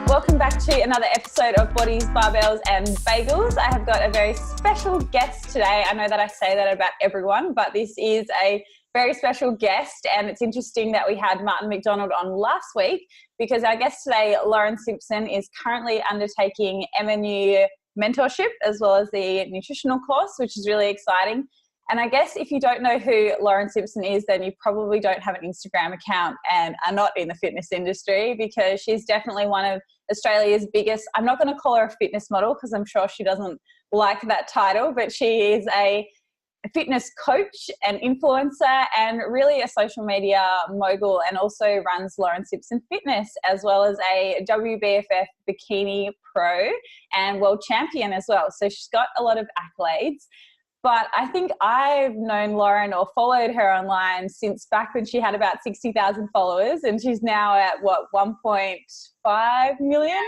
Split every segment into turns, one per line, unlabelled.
Welcome back to another episode of Bodies, Barbells and Bagels. I have got a very special guest today. I know that I say that about everyone, but this is a very special guest, and it's interesting that we had Martin McDonald on last week because our guest today, Lauren Simpson, is currently undertaking MNU mentorship as well as the nutritional course, which is really exciting. And I guess if you don't know who Lauren Simpson is, then you probably don't have an Instagram account and are not in the fitness industry, because she's definitely one of Australia's biggest, I'm not going to call her a fitness model because I'm sure she doesn't like that title, but she is a fitness coach and influencer and really a social media mogul, and also runs Lauren Simpson Fitness, as well as a WBFF Bikini pro and world champion as well. So she's got a lot of accolades. But I think I've known Lauren or followed her online since back when she had about 60,000 followers, and she's now at what, 1.5 million?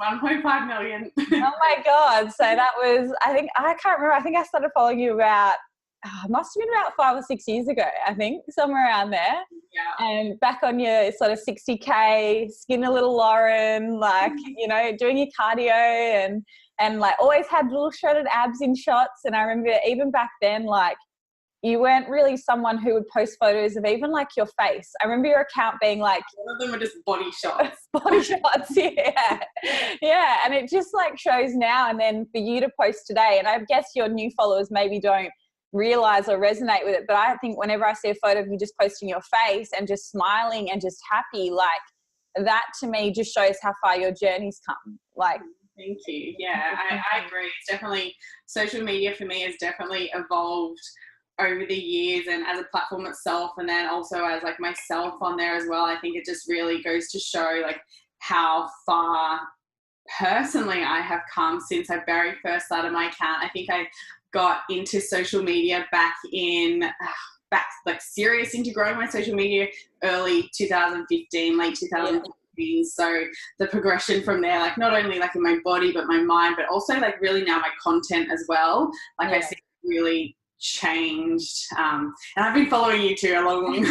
1.5 million.
Oh my God. So that was, I can't remember. I think I started following you about, must have been about 5 or 6 years ago, I think, somewhere around there.
Yeah.
And back on your sort of 60K, skin a little Lauren, like, you know, doing your cardio and like always had little shredded abs in shots. And I remember even back then, like, you weren't really someone who would post photos of even like your face. I remember your account being like,
one of them were just body shots.
Body shots, yeah. Yeah, and it just like shows now, and then for you to post today, and I guess your new followers maybe don't realize or resonate with it, but I think whenever I see a photo of you just posting your face and just smiling and just happy, like that to me just shows how far your journey's come. Like,
thank you. Yeah, I agree. It's definitely, social media for me has definitely evolved over the years, and as a platform itself, and then also as like myself on there as well. I think it just really goes to show like how far personally I have come since I very first started my account. I think I got into social media back like serious into growing my social media early 2015, late 2015. Yeah. So the progression from there, like not only like in my body but my mind, but also like really now my content as well. Like I see really changed, and I've been following you too along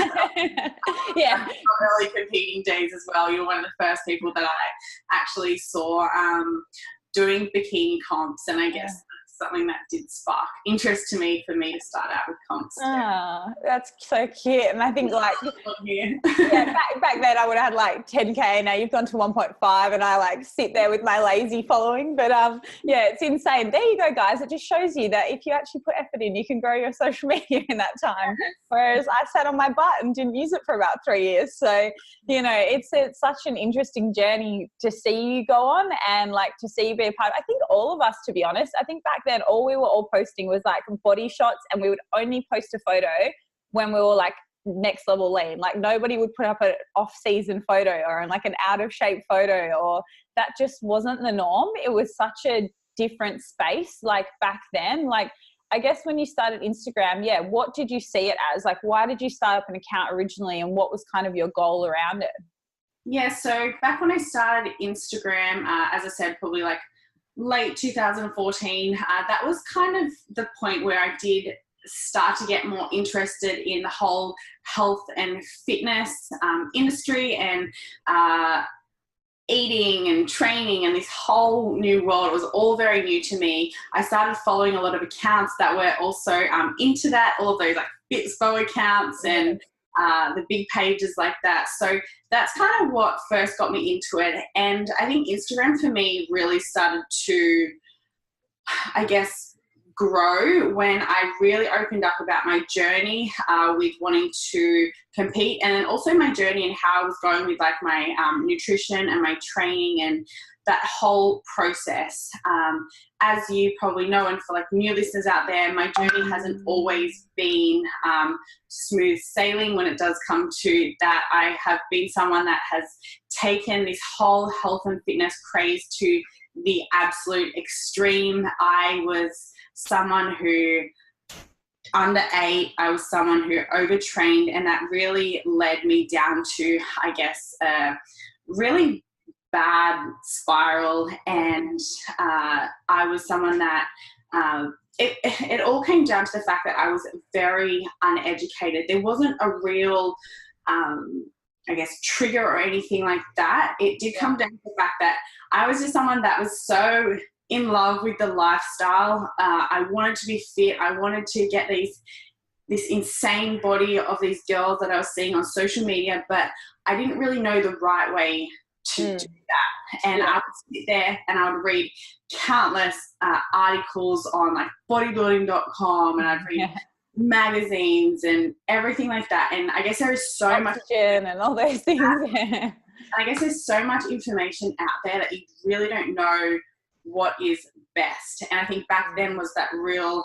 yeah,
early competing days as well. You're one of the first people that I actually saw doing bikini comps, and I guess something that did spark interest to me for me to start out with comps.
Oh, that's so cute. And I think like, back then I would have had like 10K. Now you've gone to 1.5, and I like sit there with my lazy following. But yeah, it's insane. There you go, guys. It just shows you that if you actually put effort in, you can grow your social media in that time. Whereas I sat on my butt and didn't use it for about 3 years. So, you know, it's such an interesting journey to see you go on and like to see you be a part of. I think all of us, to be honest, I think back then all we were all posting was like body shots, and we would only post a photo when we were like next level lean. Like nobody would put up an off-season photo or like an out of shape photo, or that just wasn't the norm. It was such a different space like back then. Like I guess when you started Instagram, what did you see it as? Like why did you start up an account originally, and what was kind of your goal around it?
Yeah, so back when I started Instagram, as I said, probably like late 2014, that was kind of the point where I did start to get more interested in the whole health and fitness industry, and eating and training and this whole new world. It was all very new to me. I started following a lot of accounts that were also into that, all of those like Fitspo accounts and the big pages like that. So that's kind of what first got me into it. And I think Instagram for me really started to, I guess, grow when I really opened up about my journey with wanting to compete, and then also my journey and how I was going with like my nutrition and my training and that whole process. As you probably know, and for like new listeners out there, my journey hasn't always been smooth sailing when it does come to that. I have been someone that has taken this whole health and fitness craze to the absolute extreme. I was someone who underate, I was someone who overtrained, and that really led me down to, I guess, a really bad spiral. And I was someone that it all came down to the fact that I was very uneducated. There wasn't a real I guess, trigger or anything like that. It did come down to the fact that I was just someone that was so in love with the lifestyle. I wanted to be fit. I wanted to get this insane body of these girls that I was seeing on social media, but I didn't really know the right way to do that. And I would sit there and I would read countless articles on like bodybuilding.com, and I'd read magazines and everything like that. And I guess there is so much
and all those things.
I guess there's so much information out there that you really don't know what is best. And I think back then was that real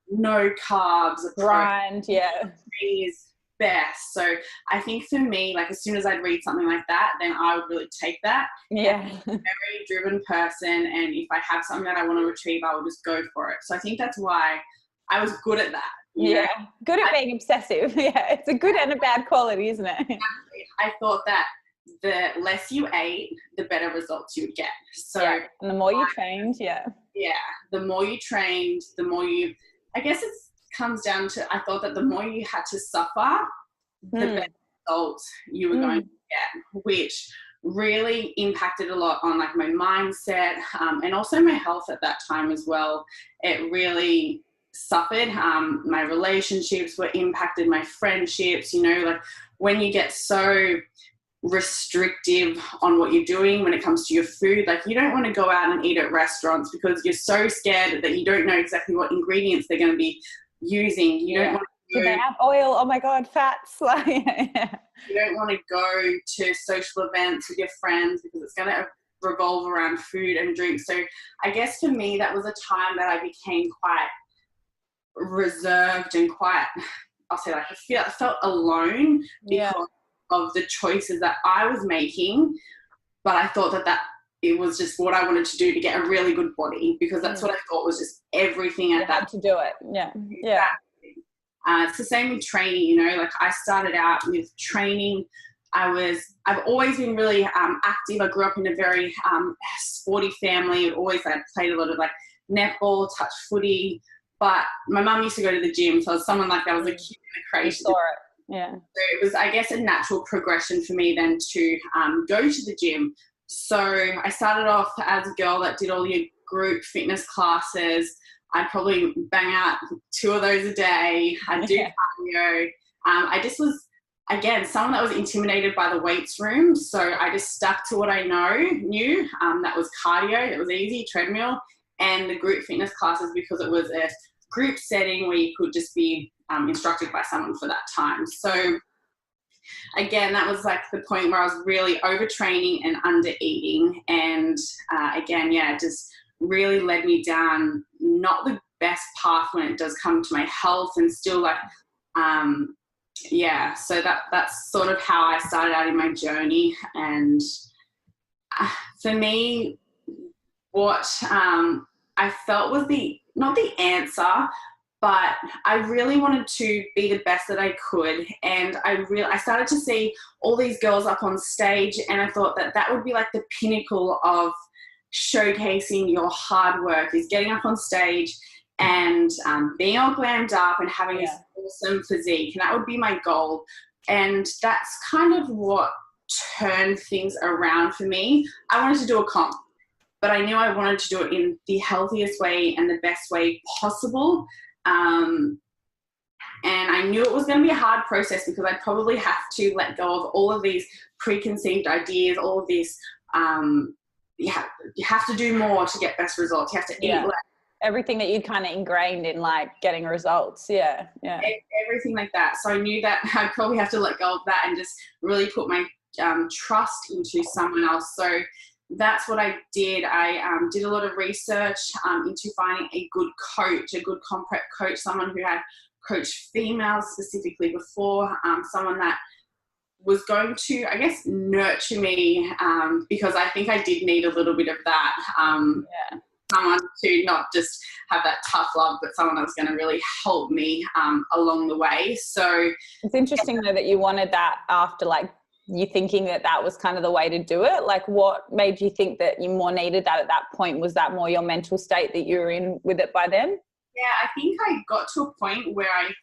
no carbs
grind,
is best. So I think for me, like as soon as I'd read something like that, then I would really take that.
Yeah.
I'm a very driven person, and if I have something that I want to retrieve, I will just go for it. So I think that's why I was good at that. You know?
Good at being obsessive. Yeah, it's a good and a bad quality, isn't it?
Exactly. I thought that the less you ate, the better results you would get. So
and the more you trained,
the more you trained, the more you, I guess it comes down to, I thought that the more you had to suffer, the better results you were going to get, which really impacted a lot on like my mindset, and also my health at that time as well. It really suffered. My relationships were impacted, my friendships, you know, like when you get so restrictive on what you're doing when it comes to your food, like you don't want to go out and eat at restaurants because you're so scared that you don't know exactly what ingredients they're going to be using. You don't want to
do they have oil? Oh my God, fats.
You don't want to go to social events with your friends because it's going to revolve around food and drink. So I guess for me, that was a time that I became quite reserved and quite, I'll say, like I felt alone because of the choices that I was making. But I thought that it was just what I wanted to do to get a really good body, because that's what I thought was just everything at that.
Had to do it.
Exactly. It's the same with training, you know, like I started out with training. I've always been really active. I grew up in a very sporty family. I played a lot of like netball, touch footy, but my mum used to go to the gym. So I was someone like, I was a kid in the creche.
Saw it. Yeah.
So it was, I guess, a natural progression for me then to go to the gym. So I started off as a girl that did all your group fitness classes. I'd probably bang out 2 of those a day. I'd do cardio. I just was, again, someone that was intimidated by the weights room. So I just stuck to what I knew. That was cardio. It was easy, treadmill, and the group fitness classes, because it was a group setting where you could just be instructed by someone for that time. So again, that was like the point where I was really overtraining and under eating. And again, it just really led me down not the best path when it does come to my health, and still like, so that's sort of how I started out in my journey. And for me, what I felt was not the answer, but I really wanted to be the best that I could. And I started to see all these girls up on stage, and I thought that would be like the pinnacle of showcasing your hard work, is getting up on stage and being all glammed up and having this awesome physique. And that would be my goal. And that's kind of what turned things around for me. I wanted to do a comp, but I knew I wanted to do it in the healthiest way and the best way possible. And I knew it was going to be a hard process, because I'd probably have to let go of all of these preconceived ideas, all of this, you have to do more to get best results. You have to eat less.
Everything that you kind of ingrained in like getting results.
Everything like that. So I knew that I'd probably have to let go of that and just really put my trust into someone else. So that's what I did. I did a lot of research into finding a good coach, a good comp prep coach, someone who had coached females specifically before, someone that was going to, I guess, nurture me, because I think I did need a little bit of that. Someone to not just have that tough love, but someone that was going to really help me along the way. So
it's interesting though that you wanted that after like you thinking that was kind of the way to do it. Like what made you think that you more needed that at that point? Was that more your mental state that you were in with it by then?
Yeah, I think I got to a point where I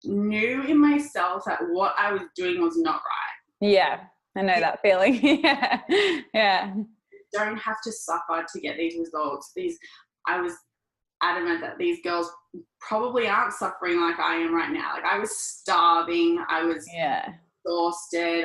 knew in myself that what I was doing was not right.
Yeah, I know that feeling. Yeah. Yeah.
Don't have to suffer to get these results. I was adamant that these girls probably aren't suffering like I am right now. Like, I was starving. I was exhausted.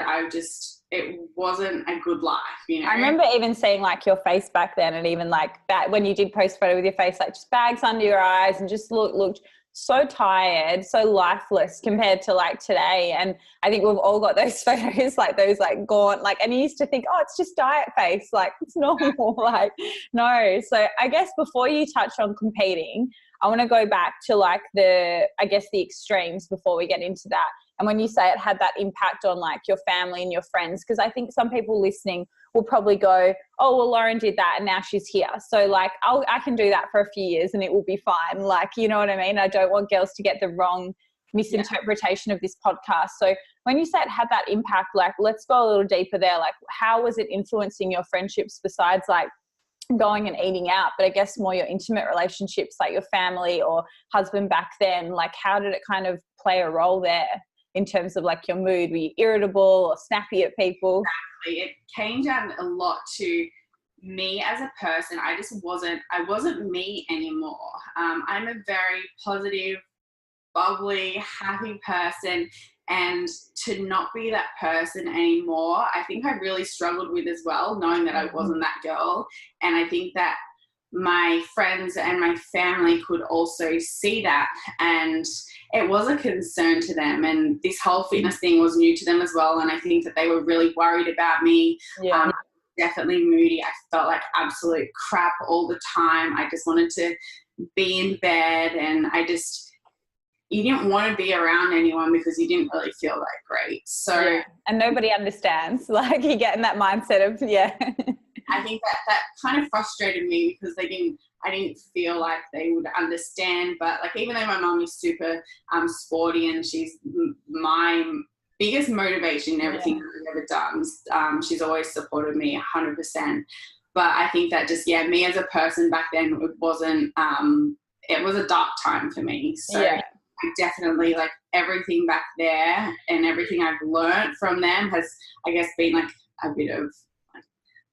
It wasn't a good life, you know.
I remember even seeing like your face back then, and even like that when you did post photo with your face, like just bags under your eyes and just looked so tired, so lifeless compared to like today. And I think we've all got those photos, like those like gaunt, like, and you used to think, oh, it's just diet face, like it's normal. Like, no. So I guess before you touch on competing, I want to go back to like the extremes before we get into that. And when you say it had that impact on like your family and your friends, because I think some people listening will probably go, oh, well, Lauren did that and now she's here. So like, I can do that for a few years and it will be fine. Like, you know what I mean? I don't want girls to get the wrong misinterpretation of this podcast. So when you say it had that impact, like, let's go a little deeper there. Like, how was it influencing your friendships besides like going and eating out, but I guess more your intimate relationships, like your family or husband back then? Like, how did it kind of play a role there in terms of like your mood? Were you irritable or snappy at people?
Exactly. It came down a lot to me as a person. I wasn't me anymore. I'm a very positive, bubbly, happy person, and to not be that person anymore, I think I really struggled with as well, knowing that I wasn't that girl. And I think that my friends and my family could also see that, and it was a concern to them, and this whole fitness thing was new to them as well, and I think that they were really worried about me. Definitely moody. I felt like absolute crap all the time. I just wanted to be in bed, and you didn't want to be around anyone because you didn't really feel that great. So
and nobody understands. Like, you get in that mindset of
I think that kind of frustrated me because I didn't feel like they would understand. But like, even though my mum is super sporty and she's my biggest motivation in everything I've ever done, she's always supported me 100%. But I think that just me as a person back then, it wasn't. It was a dark time for me. So I definitely, like, everything back there and everything I've learned from them has, I guess, been like a bit of,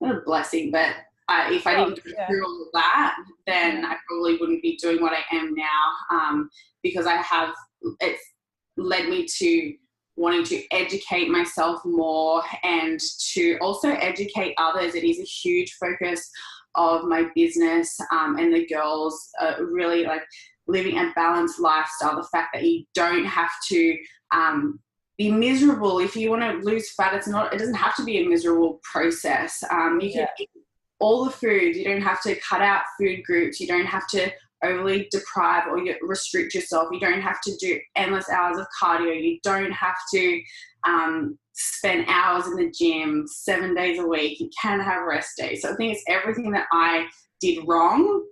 not a blessing, but if I didn't go through all of that, then I probably wouldn't be doing what I am now, because it's led me to wanting to educate myself more and to also educate others. It is a huge focus of my business, and the girls really like living a balanced lifestyle. The fact that you don't have to be miserable if you want to lose fat. It doesn't have to be a miserable process. You can eat all the food. You don't have to cut out food groups. You don't have to overly deprive or restrict yourself. You don't have to do endless hours of cardio. You don't have to spend hours in the gym 7 days a week. You can have rest days. So I think it's everything that I did wrong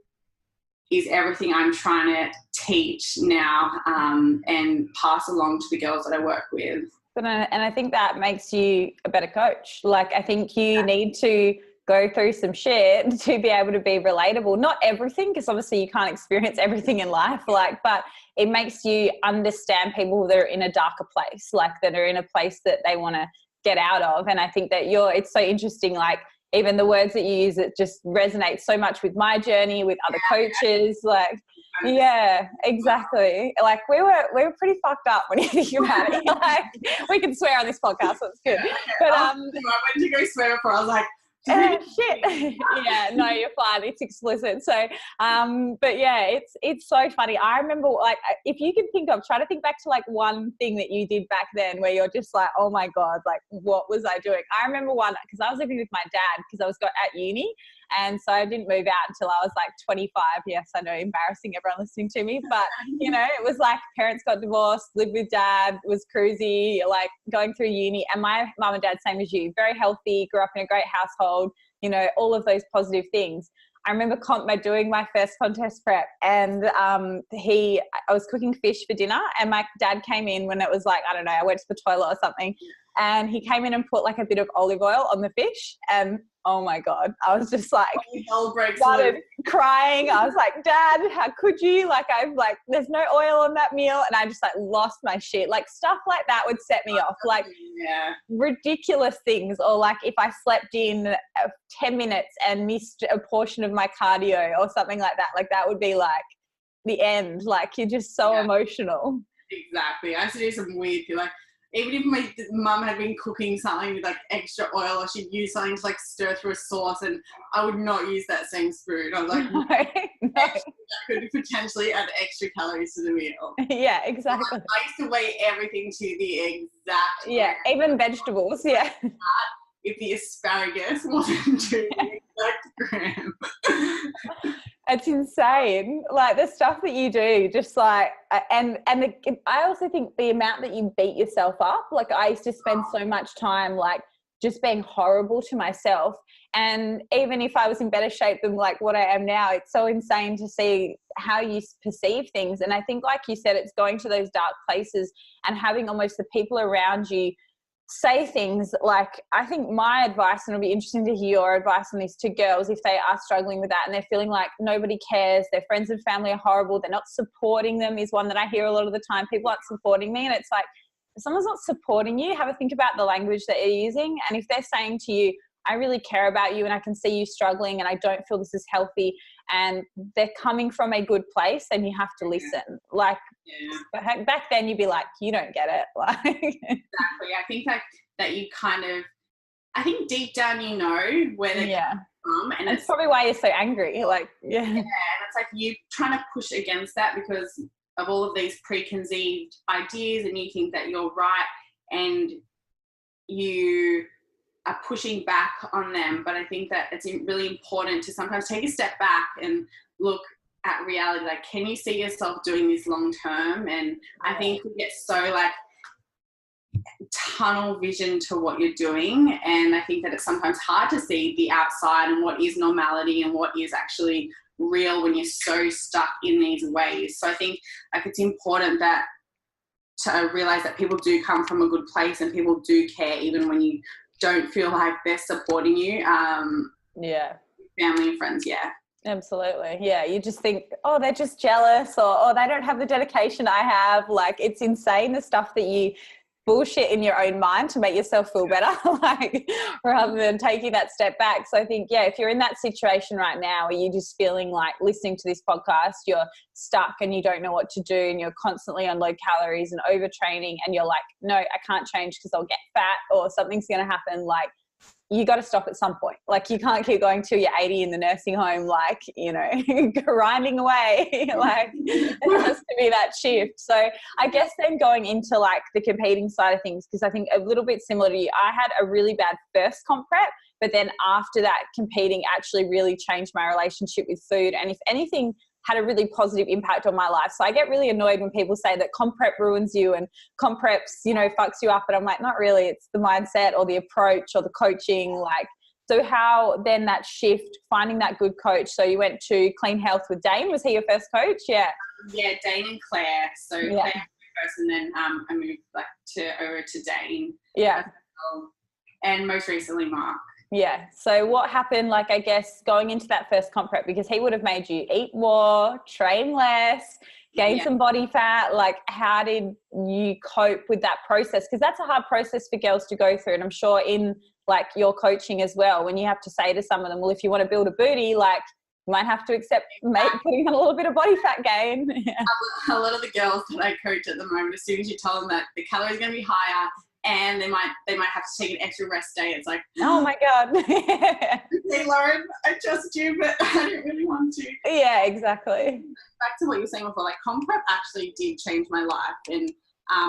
is everything I'm trying to teach now, and pass along to the girls that I work with.
And I think that makes you a better coach. Like, I think you need to go through some shit to be able to be relatable. Not everything, because obviously you can't experience everything in life, like, but it makes you understand people that are in a darker place, like that are in a place that they want to get out of. And I think that it's so interesting, like, even the words that you use, it just resonates so much with my journey, with other coaches. Like, yeah, exactly. Like, we were pretty fucked up when you think about it. Like, we can swear on this podcast, so it's good. But
I went to go swear before. I was like,
shit. Yeah, no, you're fine. It's explicit. So, but yeah, it's so funny. I remember, like, if you can try to think back to like one thing that you did back then where you're just like, oh my God, like, what was I doing? I remember one, because I was living with my dad because I was at uni. And so I didn't move out until I was like 25. Yes, I know, embarrassing everyone listening to me. But, you know, it was like parents got divorced, lived with dad, was cruisy, like going through uni. And my mum and dad, same as you, very healthy, grew up in a great household, you know, all of those positive things. I remember doing my first contest prep, and I was cooking fish for dinner, and my dad came in when it was like, I don't know, I went to the toilet or something, and he came in and put like a bit of olive oil on the fish, and oh my God. I was just like,
hell breaks
started
loose.
crying. I was like, Dad, how could you? Like, there's no oil on that meal. And I just like lost my shit. Like stuff like that would set me off. Like ridiculous things. Or like if I slept in 10 minutes and missed a portion of my cardio or something like that, that would be like the end. Like you're just so emotional.
Exactly. I used to do some weird thing. Like even if my mum had been cooking something with like extra oil, or she'd use something to like stir through a sauce, and I would not use that same spoon. I was like,
no.
That could potentially add extra calories to the meal.
Yeah, exactly.
I used to weigh everything to the exact
gram. Even vegetables. Yeah.
If the asparagus wasn't to the exact gram.
It's insane. Like the stuff that you do, just like, I also think the amount that you beat yourself up. Like I used to spend so much time like just being horrible to myself. And even if I was in better shape than like what I am now, it's so insane to see how you perceive things. And I think, like you said, it's going to those dark places and having almost the people around you say things like, I think my advice, and it'll be interesting to hear your advice on this to girls if they are struggling with that and they're feeling like nobody cares, their friends and family are horrible, they're not supporting them, is one that I hear a lot of the time. People aren't supporting me. And it's like, if someone's not supporting you, have a think about the language that you're using. And if they're saying to you, I really care about you and I can see you struggling and I don't feel this is healthy, and they're coming from a good place, then you have to listen. Like back then you'd be like, you don't get it. Like
exactly. I think that you kind of, I think deep down you know where they're coming from, and
it's probably why you're so angry. Like and
it's like you trying to push against that because of all of these preconceived ideas, and you think that you're right, and you are pushing back on them. But I think that it's really important to sometimes take a step back and look at reality. Like, can you see yourself doing this long term? And I think we get so like tunnel vision to what you're doing, and I think that it's sometimes hard to see the outside and what is normality and what is actually real when you're so stuck in these ways. So I think like it's important that to realize that people do come from a good place and people do care even when you don't feel like they're supporting you. Family and friends.
Absolutely. Yeah. You just think, oh, they're just jealous, or oh, they don't have the dedication I have. Like it's insane the stuff that you bullshit in your own mind to make yourself feel better, like rather than taking that step back. So I think, if you're in that situation right now where you're just feeling like listening to this podcast, you're stuck and you don't know what to do and you're constantly on low calories and overtraining and you're like, no, I can't change because I'll get fat or something's going to happen. Like you got to stop at some point. Like you can't keep going till you're 80 in the nursing home, like, grinding away. Like it has to be that shift. So I guess then going into like the competing side of things, because I think a little bit similar to you, I had a really bad first comp prep, but then after that competing actually really changed my relationship with food. And if anything, had a really positive impact on my life. So I get really annoyed when people say that comp prep ruins you and comp preps, fucks you up. And I'm like, not really. It's the mindset or the approach or the coaching. Like, so how then that shift, finding that good coach. So you went to Clean Health with Dane. Was he your first coach? Yeah.
Yeah, Dane and Claire. So Claire was first, and then I moved over to Dane.
Yeah.
And most recently Mark.
Yeah. So what happened, like, I guess, going into that first comp prep, because he would have made you eat more, train less, gain some body fat. Like, how did you cope with that process? Because that's a hard process for girls to go through. And I'm sure in, like, your coaching as well, when you have to say to some of them, well, if you want to build a booty, like, you might have to accept putting on a little bit of body fat gain.
A lot of the girls that I coach at the moment, as soon as you tell them that the calories are going to be higher, and they might have to take an extra rest day. It's like,
oh my God.
Hey Lauren, I trust you, but I don't really want to.
Yeah, exactly.
Back to what you were saying before, like comp prep actually did change my life, and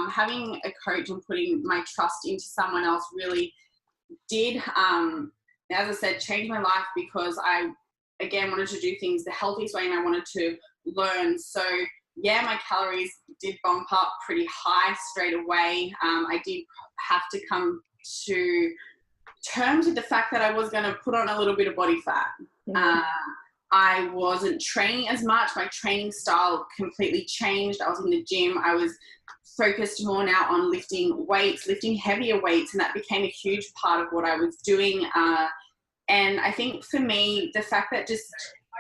having a coach and putting my trust into someone else really did, as I said, change my life, because I, again, wanted to do things the healthiest way and I wanted to learn. So my calories did bump up pretty high straight away. I did have to come to terms with the fact that I was going to put on a little bit of body fat. I wasn't training as much. My training style completely changed. I was in the gym. I was focused more now on lifting weights, lifting heavier weights, and that became a huge part of what I was doing. And I think for me, the fact that just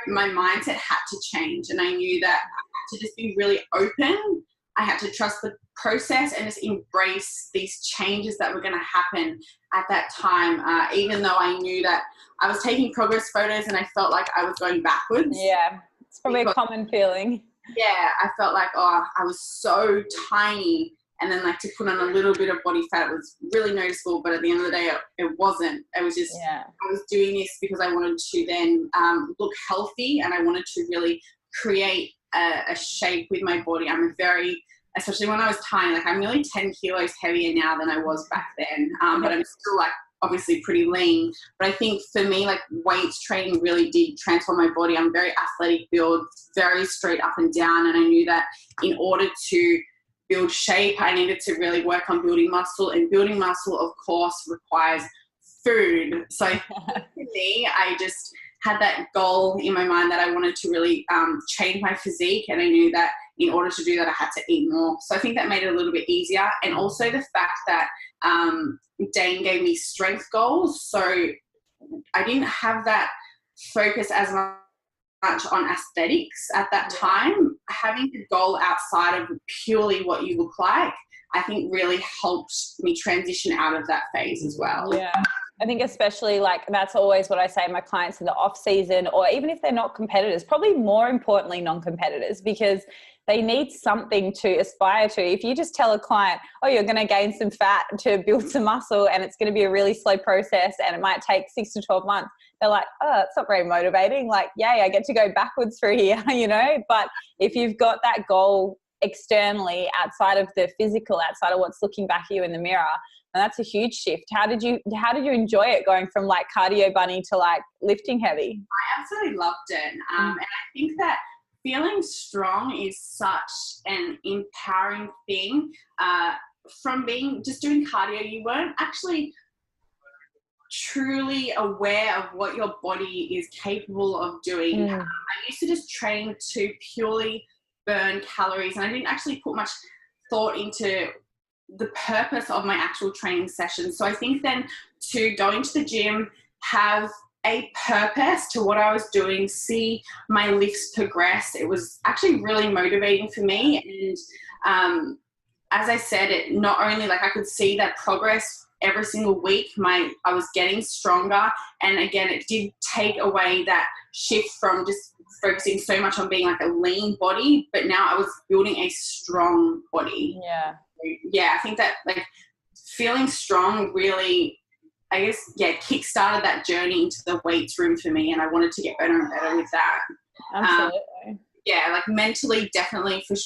my mindset had to change, and I knew that I had to just be really open. I had to trust the process and just embrace these changes that were going to happen at that time, even though I knew that I was taking progress photos and I felt like I was going backwards.
Yeah, it's probably a common feeling.
Yeah, I felt like, I was so tiny, and then like to put on a little bit of body fat, it was really noticeable, but at the end of the day, it wasn't. It was just, I was doing this because I wanted to then look healthy, and I wanted to really create a shape with my body. Especially when I was tiny, like I'm nearly 10 kilos heavier now than I was back then, but I'm still like obviously pretty lean. But I think for me, like weights training really did transform my body. I'm very athletic build, very straight up and down, and I knew that in order to build shape, I needed to really work on building muscle, and building muscle, of course, requires food. So for me, I just had that goal in my mind that I wanted to really change my physique, and I knew that in order to do that, I had to eat more. So I think that made it a little bit easier. And also the fact that Dane gave me strength goals. So I didn't have that focus as much on aesthetics at that time. Having a goal outside of purely what you look like, I think really helped me transition out of that phase as well.
Yeah. I think especially like that's always what I say to my clients in the off season, or even if they're not competitors, probably more importantly non-competitors, because they need something to aspire to. If you just tell a client, oh, you're going to gain some fat to build some muscle and it's going to be a really slow process and it might take 6 to 12 months, they're like, oh, it's not very motivating. Like, yay, I get to go backwards through here, you know? But if you've got that goal externally, outside of the physical, outside of what's looking back at you in the mirror, and that's a huge shift. How did you enjoy it, going from like cardio bunny to like lifting heavy?
I absolutely loved it. And I think that feeling strong is such an empowering thing. From just doing cardio, you weren't actually truly aware of what your body is capable of doing. I used to just train to purely burn calories, and I didn't actually put much thought into the purpose of my actual training session. So I think then to go into the gym, have a purpose to what I was doing, see my lifts progress, it was actually really motivating for me. And as I said, it not only like I could see that progress every single week, I was getting stronger. And again, it did take away that shift from just focusing so much on being like a lean body, but now I was building a strong body. Yeah, I think that like feeling strong really, I guess, kick-started that journey into the weights room for me, and I wanted to get better and better with that.
Absolutely.
Like mentally, definitely for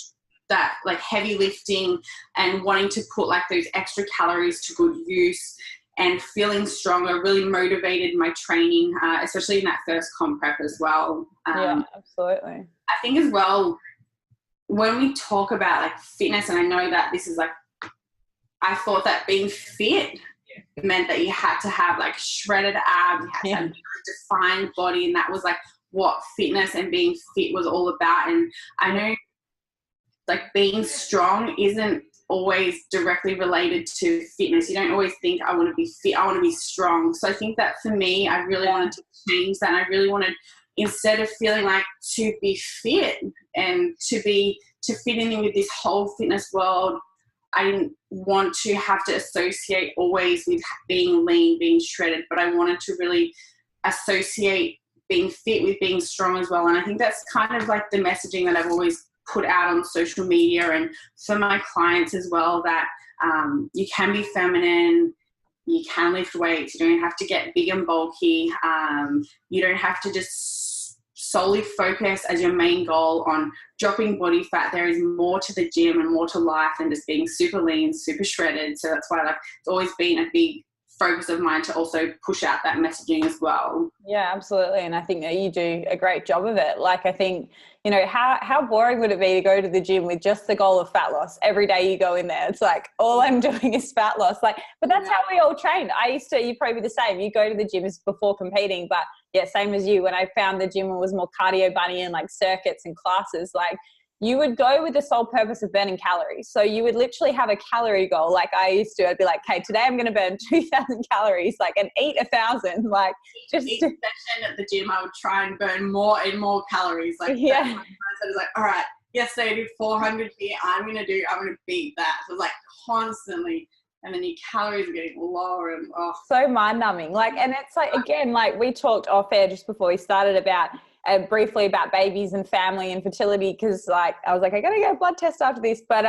that, like heavy lifting and wanting to put like those extra calories to good use and feeling stronger really motivated my training, especially in that first comp prep as well.
Yeah, absolutely.
I think as well, when we talk about like fitness, and I know that this is like, I thought that being fit meant that you had to have like shredded abs, you had to have a defined body, and that was like what fitness and being fit was all about. And I know like being strong isn't always directly related to fitness. You don't always think I want to be fit, I want to be strong. So I think that for me, I really wanted to change that. I really wanted, instead of feeling like to be fit and to fit in with this whole fitness world, I didn't want to have to associate always with being lean, being shredded, but I wanted to really associate being fit with being strong as well. And I think that's kind of like the messaging that I've always put out on social media and for my clients as well, that you can be feminine, you can lift weights, you don't have to get big and bulky, you don't have to just solely focus as your main goal on dropping body fat. There is more to the gym and more to life than just being super lean, super shredded. So that's why like it's always been a big focus of mine to also push out that messaging as well.
Yeah, absolutely. And I think that you do a great job of it. Like, I think, you know, how boring would it be to go to the gym with just the goal of fat loss? Every day you go in there, it's like, all I'm doing is fat loss. Like, but that's how we all trained. You probably be the same. You go to the gym before competing, but yeah, same as you. When I found the gym was more cardio bunny and like circuits and classes, like, you would go with the sole purpose of burning calories. So you would literally have a calorie goal. Like I used to, I'd be like, okay, today I'm going to burn 2,000 calories, like, and eat 1,000. Like just
each session at the gym, I would try and burn more and more calories. Like,
yeah.
So I was like, all right, yesterday I did 400 here. I'm going to beat that. So it was like constantly. And then your calories are getting lower and
so mind numbing. Like, and it's like, again, like we talked off air just before we started about briefly about babies and family and fertility. Cause like, I was like, I got to get a blood test after this. But,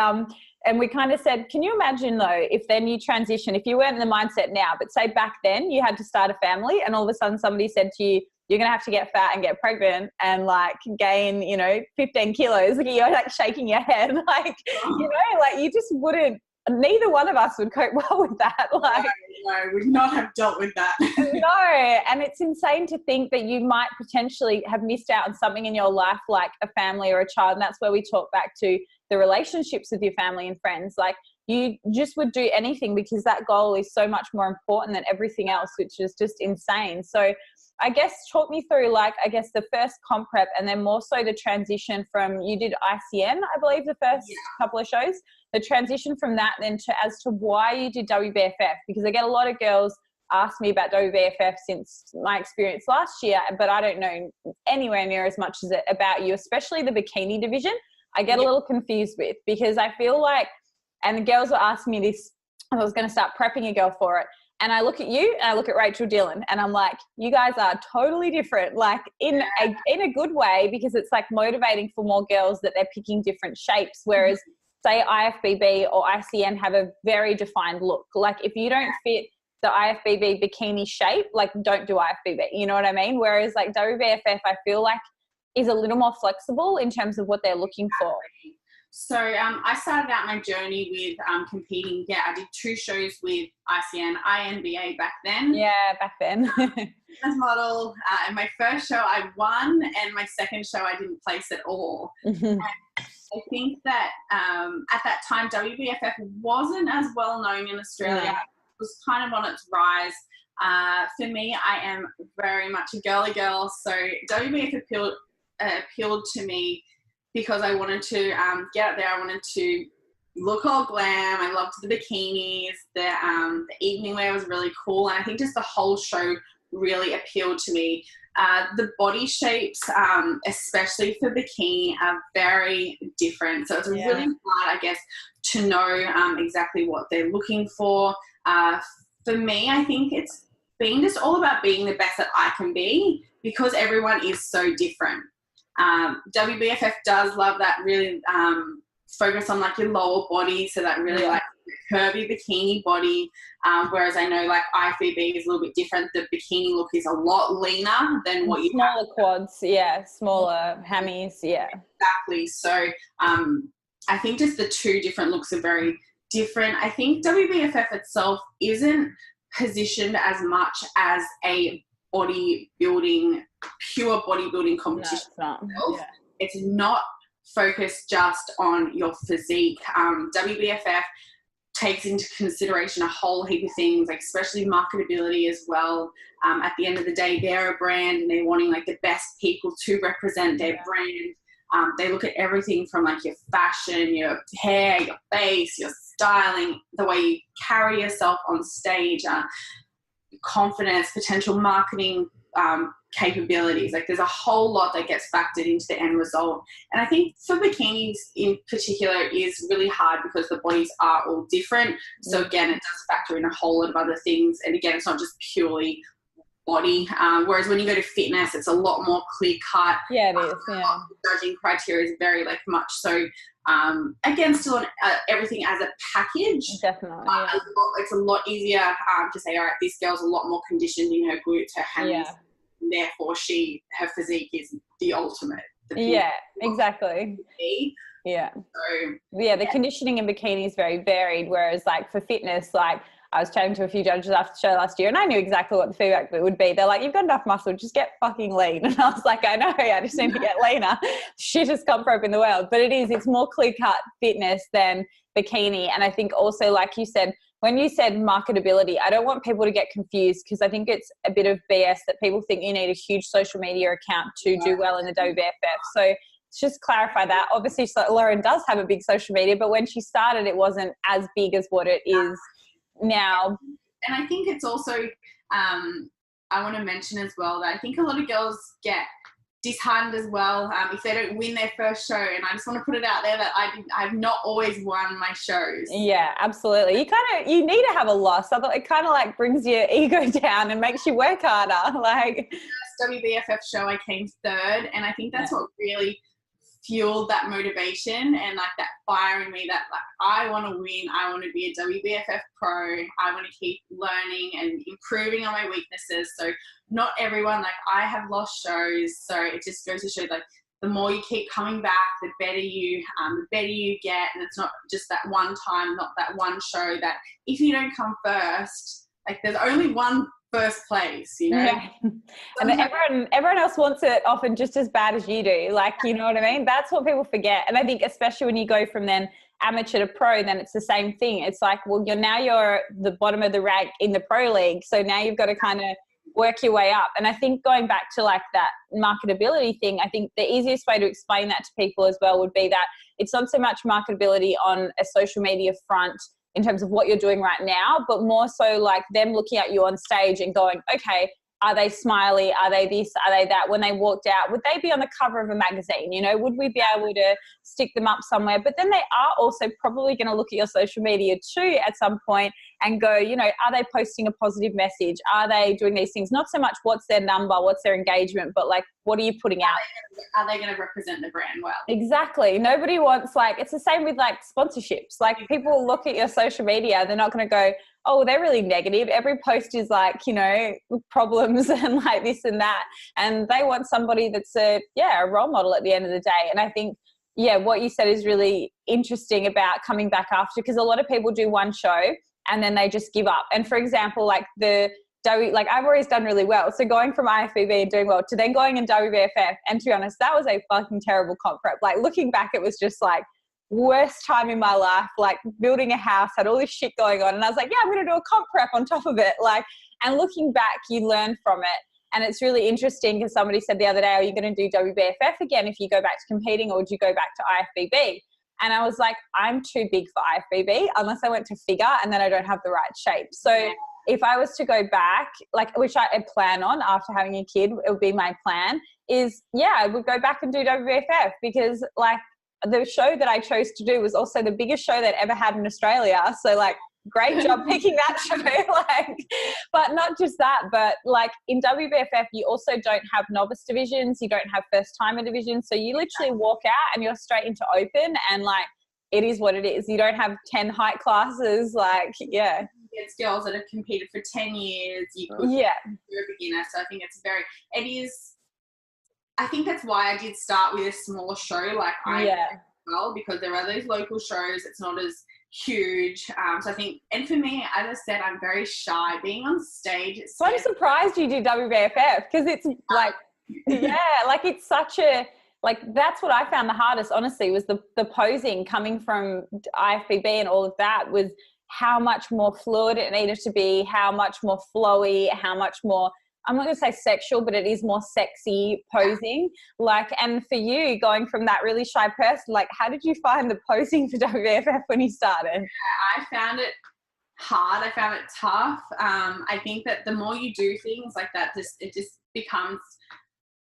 and we kind of said, can you imagine though, if then you transition, if you weren't in the mindset now, but say back then you had to start a family and all of a sudden somebody said to you, you're going to have to get fat and get pregnant and like gain, 15 kilos. Like, you're like shaking your head. Like, like you just wouldn't, neither one of us would cope well with that. Like,
no, would not have dealt with that.
No, and it's insane to think that you might potentially have missed out on something in your life, like a family or a child. And that's where we talk back to the relationships with your family and friends. Like, you just would do anything because that goal is so much more important than everything else, which is just insane. So I guess talk me through, like, I guess the first comp prep and then more so the transition from, you did ICN, I believe, the first couple of shows, the transition from that then to as to why you did WBFF, because I get a lot of girls ask me about WBFF since my experience last year, but I don't know anywhere near as much as it about you, especially the bikini division. I get a little confused with, because I feel like, and the girls were asking me this, I was going to start prepping a girl for it. And I look at you and I look at Rachel Dillon and I'm like, you guys are totally different, like in a good way, because it's like motivating for more girls that they're picking different shapes. Whereas say IFBB or ICN have a very defined look. Like if you don't fit the IFBB bikini shape, like don't do IFBB, you know what I mean? Whereas like WBFF, I feel like is a little more flexible in terms of what they're looking for.
So I started out my journey with competing. Yeah, I did 2 shows with ICN, INBA back then.
Yeah, back then.
As model. And my first show I won, and my second show I didn't place at all. And I think that at that time WBFF wasn't as well known in Australia. It was kind of on its rise. For me, I am very much a girly girl, so WBFF appealed to me because I wanted to get out there. I wanted to look all glam. I loved the bikinis. The evening wear was really cool. And I think just the whole show really appealed to me. The body shapes, especially for bikini, are very different. So it's really hard, I guess, to know exactly what they're looking for. For me, I think it's been just all about being the best that I can be, because everyone is so different. WBFF does love that really focus on like your lower body, so that really like curvy bikini body, whereas I know like IFBB is a little bit different. The bikini look is a lot leaner than what you
smaller
have.
Quads, smaller hammies,
exactly. So I think just the 2 different looks are very different. I think WBFF itself isn't positioned as much as a pure bodybuilding competition.
No, it's not.
It's not focused just on your physique. WBFF takes into consideration a whole heap of things, like especially marketability as well. At the end of the day, they're a brand and they're wanting like the best people to represent their brand. They look at everything from like your fashion, your hair, your face, your styling, the way you carry yourself on stage, confidence, potential marketing capabilities. Like there's a whole lot that gets factored into the end result. And I think for bikinis in particular is really hard because the bodies are all different. So again, it does factor in a whole lot of other things. And again, it's not just purely body. Whereas when you go to fitness, it's a lot more clear cut.
Yeah, it is. Yeah.
Judging criteria is very like much so. Again, still on everything as a package.
Definitely.
It's a lot easier to say, all right, this girl's a lot more conditioned in her glutes, her hammies. Therefore, her physique is the ultimate.
Exactly. Yeah.
So,
the conditioning in bikini is very varied. Whereas, like for fitness, like I was chatting to a few judges after the show last year, and I knew exactly what the feedback would be. They're like, "You've got enough muscle, just get fucking lean." And I was like, "I know, I just need to get leaner." Shittest comp prep in the world, but it's more clear cut fitness than bikini. And I think also, like you said, when you said marketability, I don't want people to get confused, because I think it's a bit of BS that people think you need a huge social media account to do well in the WBFF. So just clarify that. Obviously, so Lauren does have a big social media, but when she started, it wasn't as big as what it is now.
And I think it's also, I want to mention as well that I think a lot of girls get disheartened as well if they don't win their first show. And I just want to put it out there that I've not always won my shows.
Yeah, absolutely. You need to have a loss. Otherwise, it kind of like brings your ego down and makes you work harder. Like
WBFF show, I came third, and I think that's what really fueled that motivation and like that fire in me, that like I want to win, I want to be a WBFF pro, I want to keep learning and improving on my weaknesses. So not everyone, like I have lost shows, so it just goes to show like the more you keep coming back, the better you get. And it's not just that one time, not that one show, that if you don't come first, like there's only one first place, you know.
Yeah. And everyone else wants it often just as bad as you do, like, you know what I mean? That's what people forget. And I think especially when you go from then amateur to pro, then it's the same thing. It's like, well, you're the bottom of the rank in the pro league, so now you've got to kind of work your way up. And I think going back to like that marketability thing, I think the easiest way to explain that to people as well would be that it's not so much marketability on a social media front in terms of what you're doing right now, but more so like them looking at you on stage and going, okay, are they smiley? Are they this? Are they that? When they walked out, would they be on the cover of a magazine? You know, would we be able to stick them up somewhere? But then they are also probably going to look at your social media too at some point and go, you know, are they posting a positive message? Are they doing these things? Not so much what's their number, what's their engagement, but like, what are you putting out?
Are they going to represent the brand well?
Exactly. Nobody wants, like, it's the same with like sponsorships. Like people look at your social media, they're not going to go, oh, they're really negative. Every post is like, you know, problems and like this and that. And they want somebody that's a role model at the end of the day. And I think, what you said is really interesting about coming back after, because a lot of people do one show and then they just give up. And for example, like I've always done really well. So going from IFBB and doing well to then going in WBFF, and to be honest, that was a fucking terrible comp prep. Like looking back, it was just like worst time in my life, like building a house, had all this shit going on. And I was like, yeah, I'm going to do a comp prep on top of it. Like, and looking back, you learn from it. And it's really interesting because somebody said the other day, are you going to do WBFF again if you go back to competing, or would you go back to IFBB? And I was like, I'm too big for IFBB unless I went to figure and then I don't have the right shape. So if I was to go back, like, which I plan on after having a kid, it would be my plan is, I would go back and do WBFF, because like the show that I chose to do was also the biggest show that ever had in Australia. So like, great job picking that show. Like, but not just that, but like in WBFF, you also don't have novice divisions. You don't have first timer divisions. So you literally walk out and you're straight into open, and like, it is what it is. You don't have 10 height classes. Like,
It's girls that have competed for 10 years. You could be a beginner. So I think I think that's why I did start with a smaller show. Like well, because there are those local shows. It's not as huge. So I think, and for me, as I said, I'm very shy being on stage.
So I'm surprised you did WBFF, because it's like, like it's such a, like, that's what I found the hardest, honestly, was the posing coming from IFBB, and all of that was how much more fluid it needed to be, how much more flowy, how much more, I'm not going to say sexual, but it is more sexy posing. Like, and for you, going from that really shy person, like, how did you find the posing for WBFF when you started?
I found it hard. I found it tough. I think that the more you do things like that, it just becomes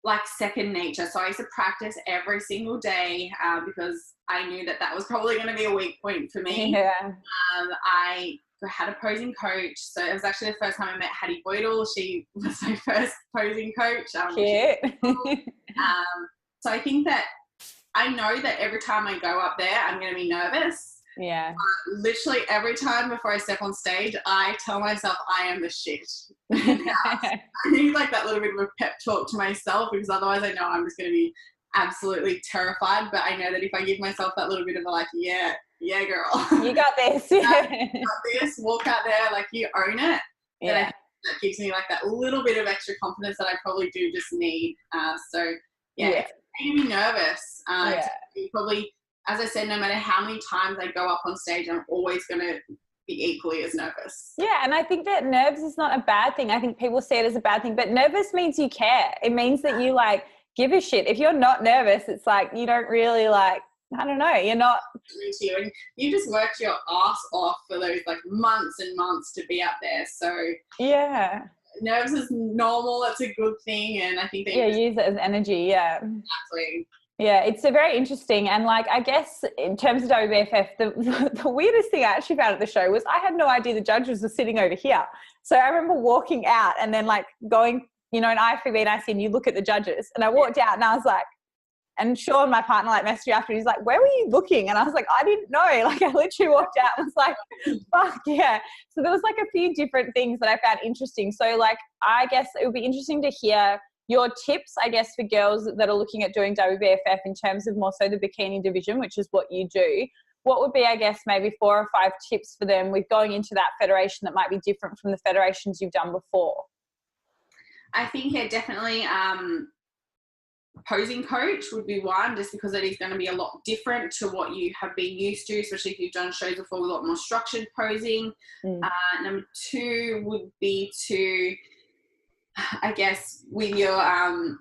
like second nature. So I used to practice every single day because I knew that was probably going to be a weak point for me. I had a posing coach. So it was actually the first time I met Hattie Boydell. She was my first posing coach. So I think that I know that every time I go up there, I'm going to be nervous. Literally every time before I step on stage, I tell myself I am the shit. I need like that little bit of a pep talk to myself, because otherwise I know I'm just going to be absolutely terrified. But I know that if I give myself that little bit of a like, yeah, girl, you got this. Walk out there like you own it. That gives me like that little bit of extra confidence that I probably do just need. It's making me nervous. You probably, as I said, no matter how many times I go up on stage, I'm always going to be equally as nervous.
And I think that nerves is not a bad thing. I think people see it as a bad thing, but nervous means you care. It means that you like give a shit. If you're not nervous, it's like you don't really like, I don't know, you're not.
And you just worked your ass off for those like months and months to be up there. So
yeah,
nerves is normal. It's a good thing, and I think that
use it as energy. Yeah,
exactly.
Yeah, it's a very interesting, and like I guess in terms of WBFF, the weirdest thing I actually found at the show was I had no idea the judges were sitting over here. So I remember walking out and then like going, in IFBB and I seen you look at the judges, and I walked out and I was like, and Sean, my partner, like messaged me after. He's like, "Where were you looking?" And I was like, "I didn't know." Like I literally walked out and was like, "Fuck yeah!" So there was like a few different things that I found interesting. So like I guess it would be interesting to hear your tips, I guess, for girls that are looking at doing WBFF in terms of more so the bikini division, which is what you do. What would be, I guess, maybe 4 or 5 tips for them with going into that federation that might be different from the federations you've done before?
I think, yeah, definitely posing coach would be one, just because it is going to be a lot different to what you have been used to, especially if you've done shows before with a lot more structured posing. Number 2 would be to, I guess, with your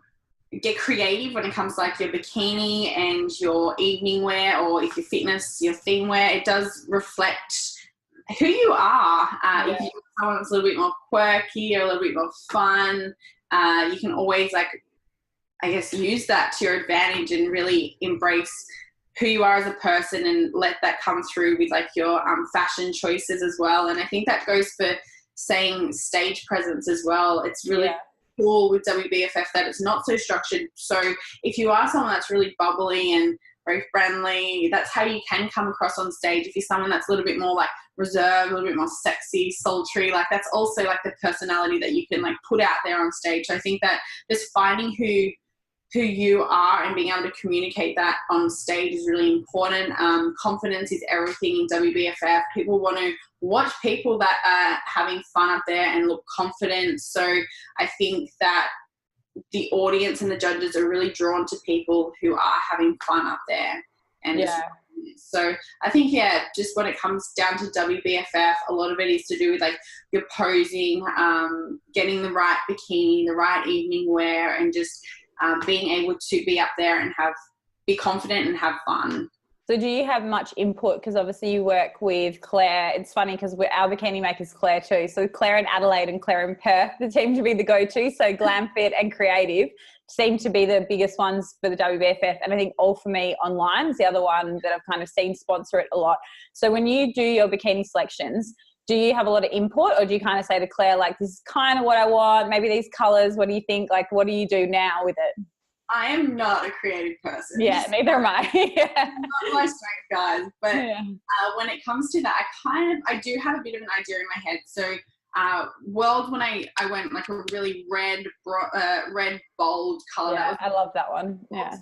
get creative when it comes to like your bikini and your evening wear, or if your fitness, your theme wear, it does reflect who you are. If you're someone that's a little bit more quirky or a little bit more fun, you can always like, I guess, use that to your advantage and really embrace who you are as a person and let that come through with like your fashion choices as well. And I think that goes for saying stage presence as well. It's really cool with WBFF that it's not so structured. So if you are someone that's really bubbly and very friendly, that's how you can come across on stage. If you're someone that's a little bit more like reserved, a little bit more sexy, sultry, like that's also like the personality that you can like put out there on stage. So I think that just finding who you are and being able to communicate that on stage is really important. Confidence is everything in WBFF. People want to watch people that are having fun up there and look confident. So I think that the audience and the judges are really drawn to people who are having fun up there. And so I think, just when it comes down to WBFF, a lot of it is to do with like your posing, getting the right bikini, the right evening wear, and just being able to be up there and be confident and have fun.
So do you have much input? Because obviously you work with Claire. It's funny because our bikini maker's Claire too. So Claire in Adelaide and Claire in Perth, they seem to be the go-to. So Glam Fit and Creative seem to be the biggest ones for the WBFF. And I think All For Me Online is the other one that I've kind of seen sponsor it a lot. So when you do your bikini selections, do you have a lot of input, or do you kind of say to Claire, like, this is kind of what I want, maybe these colors, what do you think? Like, what do you do now with it?
I am not a creative person.
Yeah, neither am I.
Not my strength, guys. But when it comes to that, I do have a bit of an idea in my head. So World, when I went like a really red, bold color.
Yeah, I love that one. Yeah.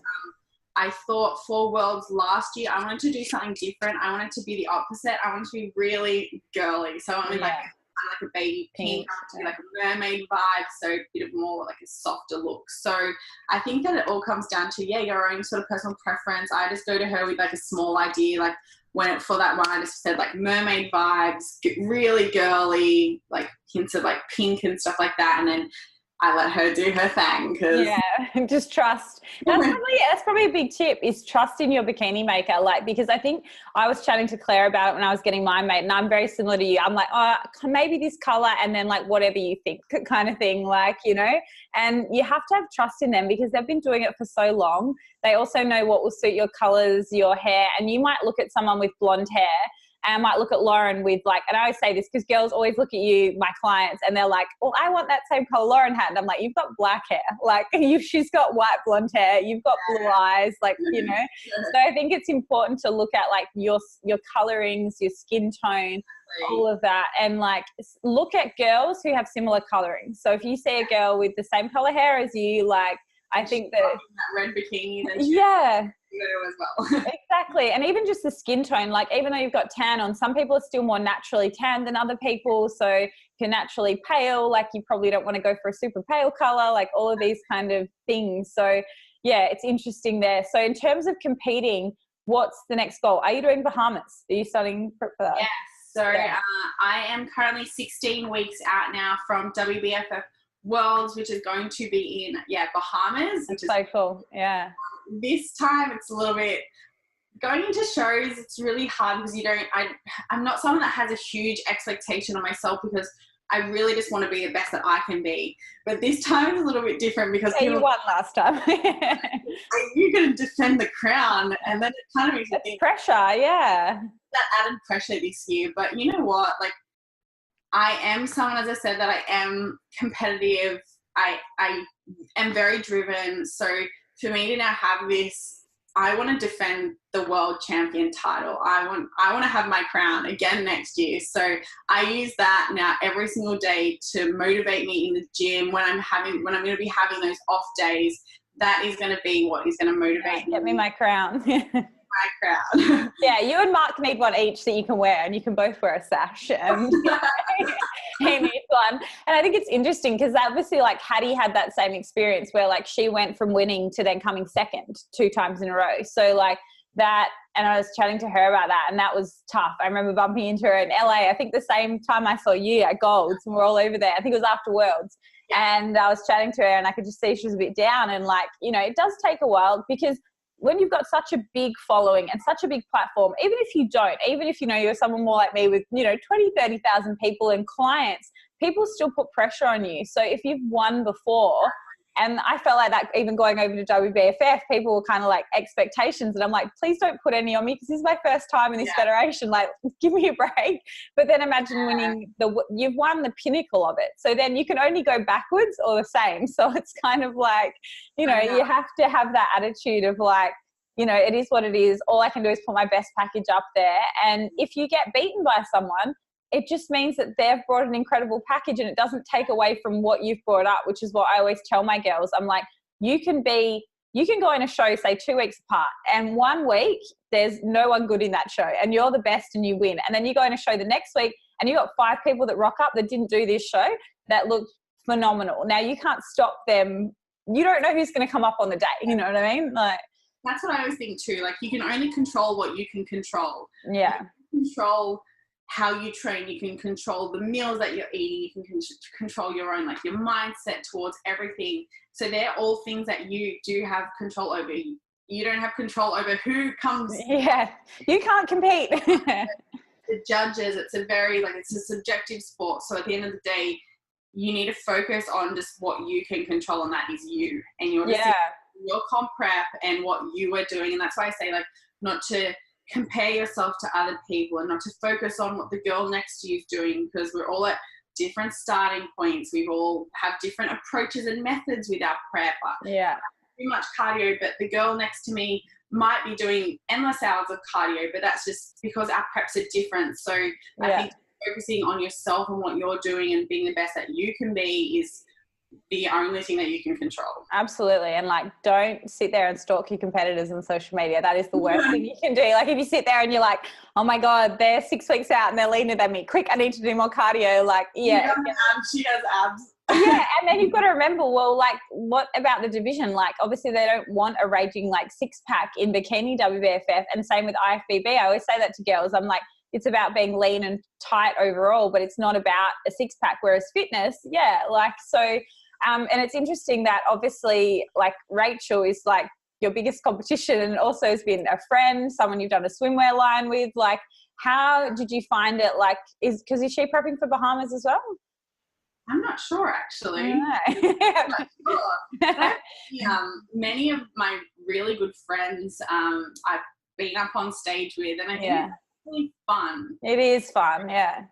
I thought for Worlds last year, I wanted to do something different. I wanted to be the opposite. I wanted to be really girly. So I wanted like a baby pink, like a mermaid vibe, so a bit of more like a softer look. So I think that it all comes down to, your own sort of personal preference. I just go to her with like a small idea, like for that one, I just said like mermaid vibes, really girly, like hints of like pink and stuff like that. And then I let her do her thing.
Just trust. That's probably a big tip, is trust in your bikini maker. Like, because I think I was chatting to Claire about it when I was getting mine made, and I'm very similar to you. I'm like, maybe this color, and then like whatever you think kind of thing, like, and you have to have trust in them because they've been doing it for so long. They also know what will suit your colors, your hair, and you might look at someone with blonde hair, and I might look at Lauren with like, and I always say this because girls always look at you, my clients, and they're like, well, I want that same color Lauren had. And I'm like, you've got black hair. Like she's got white blonde hair. You've got blue eyes, like, So I think it's important to look at like your colorings, your skin tone, all of that. And like, look at girls who have similar coloring. So if you see a girl with the same color hair as you, like, I think that
red bikini, then as well.
Exactly. And even just the skin tone, like even though you've got tan on, some people are still more naturally tan than other people. So if you're naturally pale, like you probably don't want to go for a super pale color, like all of these kind of things. So it's interesting there. So in terms of competing, what's the next goal? Are you doing Bahamas? Are you starting for that?
Yes. So I am currently 16 weeks out now from WBFF Worlds, which is going to be in Bahamas.
That's so cool. Yeah.
This time it's a little bit going into shows. It's really hard because I'm not someone that has a huge expectation on myself because I really just want to be the best that I can be. But this time is a little bit different because
you won last time.
You're going to defend the crown, and then it kind of makes you think
pressure. Yeah.
That added pressure this year. But you know what? Like, I am someone, as I said, that I am competitive. I am very driven. So for me to now have this, I want to defend the world champion title. I want to have my crown again next year. So I use that now every single day to motivate me in the gym when I'm going to be having those off days. That is going to be what is going to motivate me.
Get me my crown.
My crown.
Yeah, you and Mark need one each that you can wear, and you can both wear a sash, and he needs one. And I think it's interesting because obviously, like, Hattie had that same experience where, like, she went from winning to then coming second 2 times in a row. So like that, and I was chatting to her about that, and that was tough. I remember bumping into her in LA, I think the same time I saw you at Golds, and we're all over there. I think it was after Worlds. And I was chatting to her, and I could just see she was a bit down, and like, you know, it does take a while because when you've got such a big following and such a big platform, even if you know, you're someone more like me with, you know, 20, 30,000 people and clients, people still put pressure on you. So if you've won before, and I felt like that even going over to WBFF, people were kind of like expectations. And I'm like, please don't put any on me because this is my first time in this federation. Like, give me a break. But then imagine winning you've won the pinnacle of it. So then you can only go backwards or the same. So it's kind of like, you know, you have to have that attitude of like, you know, it is what it is. All I can do is put my best package up there. And if you get beaten by someone, it just means that they've brought an incredible package, and it doesn't take away from what you've brought up, which is what I always tell my girls. I'm like, you can go in a show, say 2 weeks apart, and 1 week there's no one good in that show and you're the best and you win. And then you go in a show the next week and you got 5 people that rock up that didn't do this show that looked phenomenal. Now you can't stop them. You don't know who's going to come up on the day. You know what I mean? Like,
that's what I always think too. Like, you can only control what you can control.
Yeah.
You can control how you train, you can control the meals that you're eating, you can control your own, like, your mindset towards everything. So they're all things that you do have control over. You don't have control over who comes.
Yeah, you can't compete.
The judges, it's a subjective sport. So at the end of the day, you need to focus on just what you can control, and that is you and your comp prep and what you are doing. And that's why I say, like, not to compare yourself to other people and not to focus on what the girl next to you is doing, because we're all at different starting points. We all have different approaches and methods with our prep.
Yeah.
Too much cardio, but the girl next to me might be doing endless hours of cardio, but that's just because our preps are different. So I think focusing on yourself and what you're doing and being the best that you can be is the only thing that you can control.
Absolutely. And like, don't sit there and stalk your competitors on social media. That is the worst thing you can do. Like, if you sit there and you're like, oh my God, they're 6 weeks out and they're leaner than me, quick, I need to do more cardio. Like,
she has abs.
Yeah. And then you've got to remember, well, like, what about the division? Like, obviously they don't want a raging like 6-pack in bikini WBFF, and same with IFBB. I always say that to girls. I'm like, it's about being lean and tight overall, but it's not about a 6-pack. Whereas fitness, so, and it's interesting that obviously, like, Rachel is like your biggest competition, and also has been a friend, someone you've done a swimwear line with. Like, how did you find it? Like, is she prepping for Bahamas as well?
I'm not sure, actually.
I'm not
sure. Many of my really good friends I've been up on stage with, and I think it's really fun.
It is fun, yeah.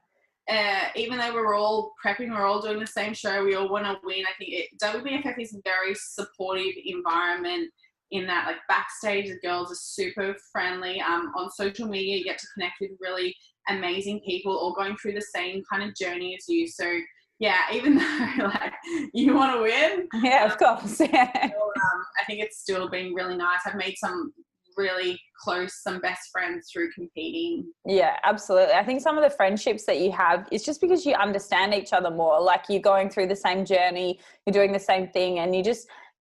Even though we're all prepping, we're all doing the same show, we all want to win. I think WBFF is a very supportive environment in that, like, backstage, the girls are super friendly. On social media, you get to connect with really amazing people all going through the same kind of journey as you. So, yeah, even though, like, you want to win.
Yeah, of course. Yeah.
I think it's still been really nice. I've made some really close, some best friends through competing.
Yeah, absolutely. I think some of the friendships that you have is just because you understand each other more. Like, you're going through the same journey, you're doing the same thing, and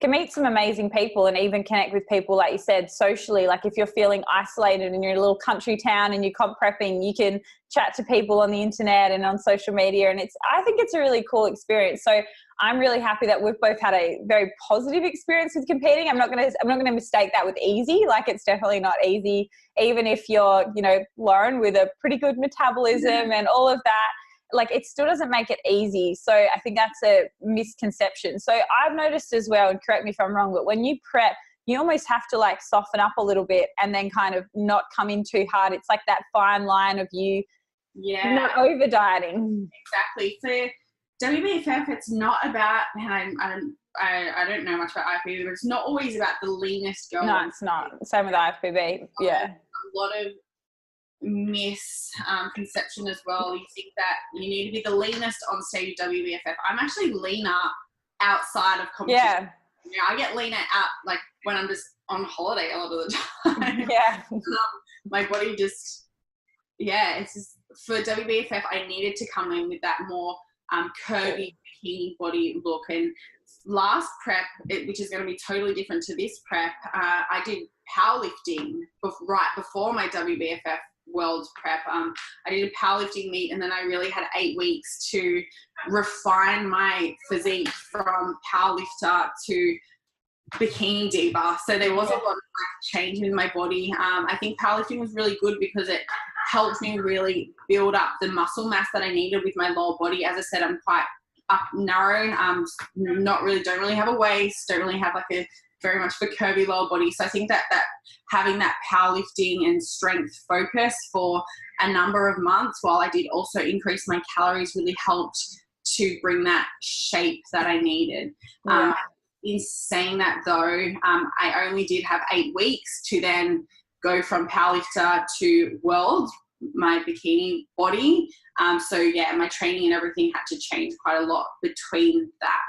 can meet some amazing people and even connect with people, like you said, socially. Like if you're feeling isolated and you're in a little country town and you're comp prepping, you can chat to people on the internet and on social media. And I think it's a really cool experience. So I'm really happy that we've both had a very positive experience with competing. I'm not going to mistake that with easy. Like it's definitely not easy, even if you're, Lauren, with a pretty good metabolism and all of that. Like it still doesn't make it easy. So I think that's a misconception. So I've noticed as well, and correct me if I'm wrong, but when you prep, you almost have to like soften up a little bit and then kind of not come in too hard. It's like that fine line of you not over dieting.
Exactly. For WBFF, it's not about, and I don't know much about IFBB, but it's not always about the leanest girl.
No, it's not. Same with IFBB. Yeah.
A lot of misconception as well. You think that you need to be the leanest on stage of WBFF. I'm actually leaner outside of competition. Yeah. I get leaner out like when I'm just on holiday a lot of the time.
Yeah.
My body just, it's just, for WBFF, I needed to come in with that more curvy bikini body look. And last prep, which is going to be totally different to this prep, I did powerlifting right before my WBFF World prep. I did a powerlifting meet, and then I really had 8 weeks to refine my physique from powerlifter to bikini diva. So there was a lot of change in my body. I think powerlifting was really good because it helped me really build up the muscle mass that I needed with my lower body. As I said, I'm quite up narrow. Don't really have a waist, don't really have like a very much for curvy lower body. So I think that having that powerlifting and strength focus for a number of months, while I did also increase my calories, really helped to bring that shape that I needed. In saying that though, I only did have 8 weeks to then go from powerlifter to world, my bikini body. My training and everything had to change quite a lot between that.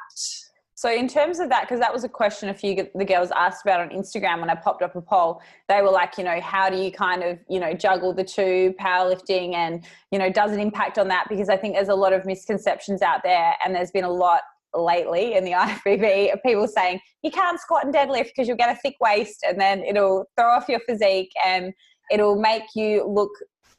So in terms of that, because that was a question a few of the girls asked about on Instagram when I popped up a poll, they were like, how do you kind of, juggle the two, powerlifting and, does it impact on that? Because I think there's a lot of misconceptions out there, and there's been a lot lately in the IFBB of people saying you can't squat and deadlift because you'll get a thick waist and then it'll throw off your physique and it'll make you look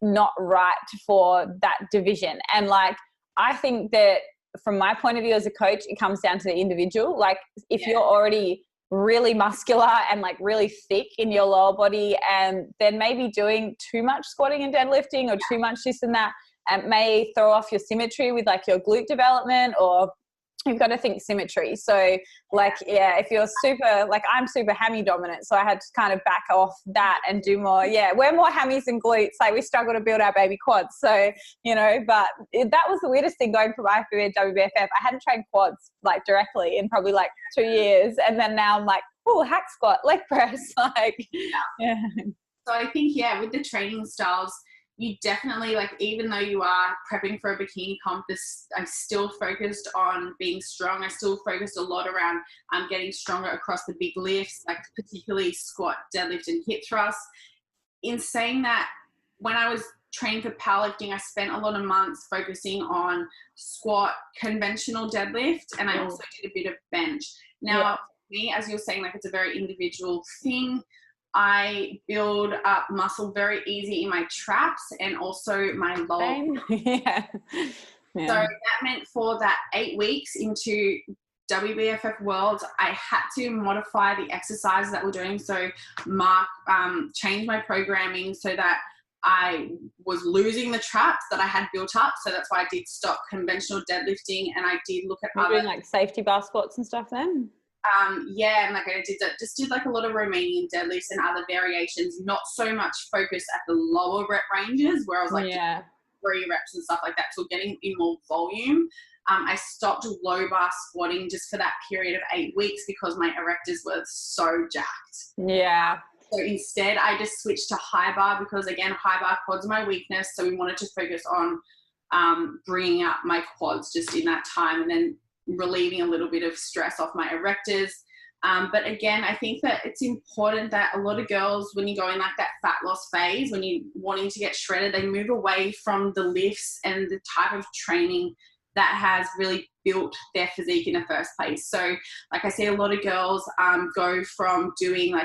not right for that division. And like, I think that from my point of view as a coach, it comes down to the individual. Like if you're already really muscular and like really thick in your lower body, and then maybe doing too much squatting and deadlifting or too much this and that, and may throw off your symmetry with like your glute development, or you've got to think symmetry. So like, if you're super, like I'm super hammy dominant, so I had to kind of back off that and do more, we're more hammies than glutes. Like we struggle to build our baby quads. So, but that was the weirdest thing going from IFBB to WBFF. I hadn't trained quads like directly in probably like 2 years. And then now I'm like, oh, hack squat, leg press. Like,
So I think, with the training styles, you definitely, like, even though you are prepping for a bikini comp, I still focused on being strong. I still focused a lot around getting stronger across the big lifts, like particularly squat, deadlift, and hip thrust. In saying that, when I was training for powerlifting, I spent a lot of months focusing on squat, conventional deadlift, and I also did a bit of bench. Now, me, as you're saying, like it's a very individual thing. I build up muscle very easy in my traps and also my lower. So that meant for that 8 weeks into WBFF Worlds, I had to modify the exercises that we're doing. So change my programming so that I was losing the traps that I had built up. So that's why I did stop conventional deadlifting, and I did look at
other doing like safety bar squats and stuff then.
And like I did like a lot of Romanian deadlifts and other variations, not so much focus at the lower rep ranges where I was like 3 reps and stuff like that. So getting in more volume. I stopped low bar squatting just for that period of 8 weeks because my erectors were so jacked. So instead I just switched to high bar because again, high bar quads are my weakness. So we wanted to focus on bringing up my quads just in that time, and then relieving a little bit of stress off my erectors. But again, I think that it's important that a lot of girls, when you're going like that fat loss phase, when you're wanting to get shredded, they move away from the lifts and the type of training that has really built their physique in the first place. So like I see a lot of girls go from doing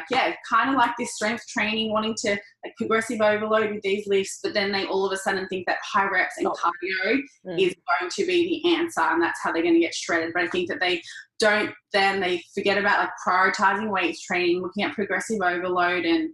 kind of like this strength training, wanting to like progressive overload with these lifts, but then they all of a sudden think that high reps and cardio is going to be the answer, and that's how they're going to get shredded. But I think that they forget about like prioritizing weights training, looking at progressive overload and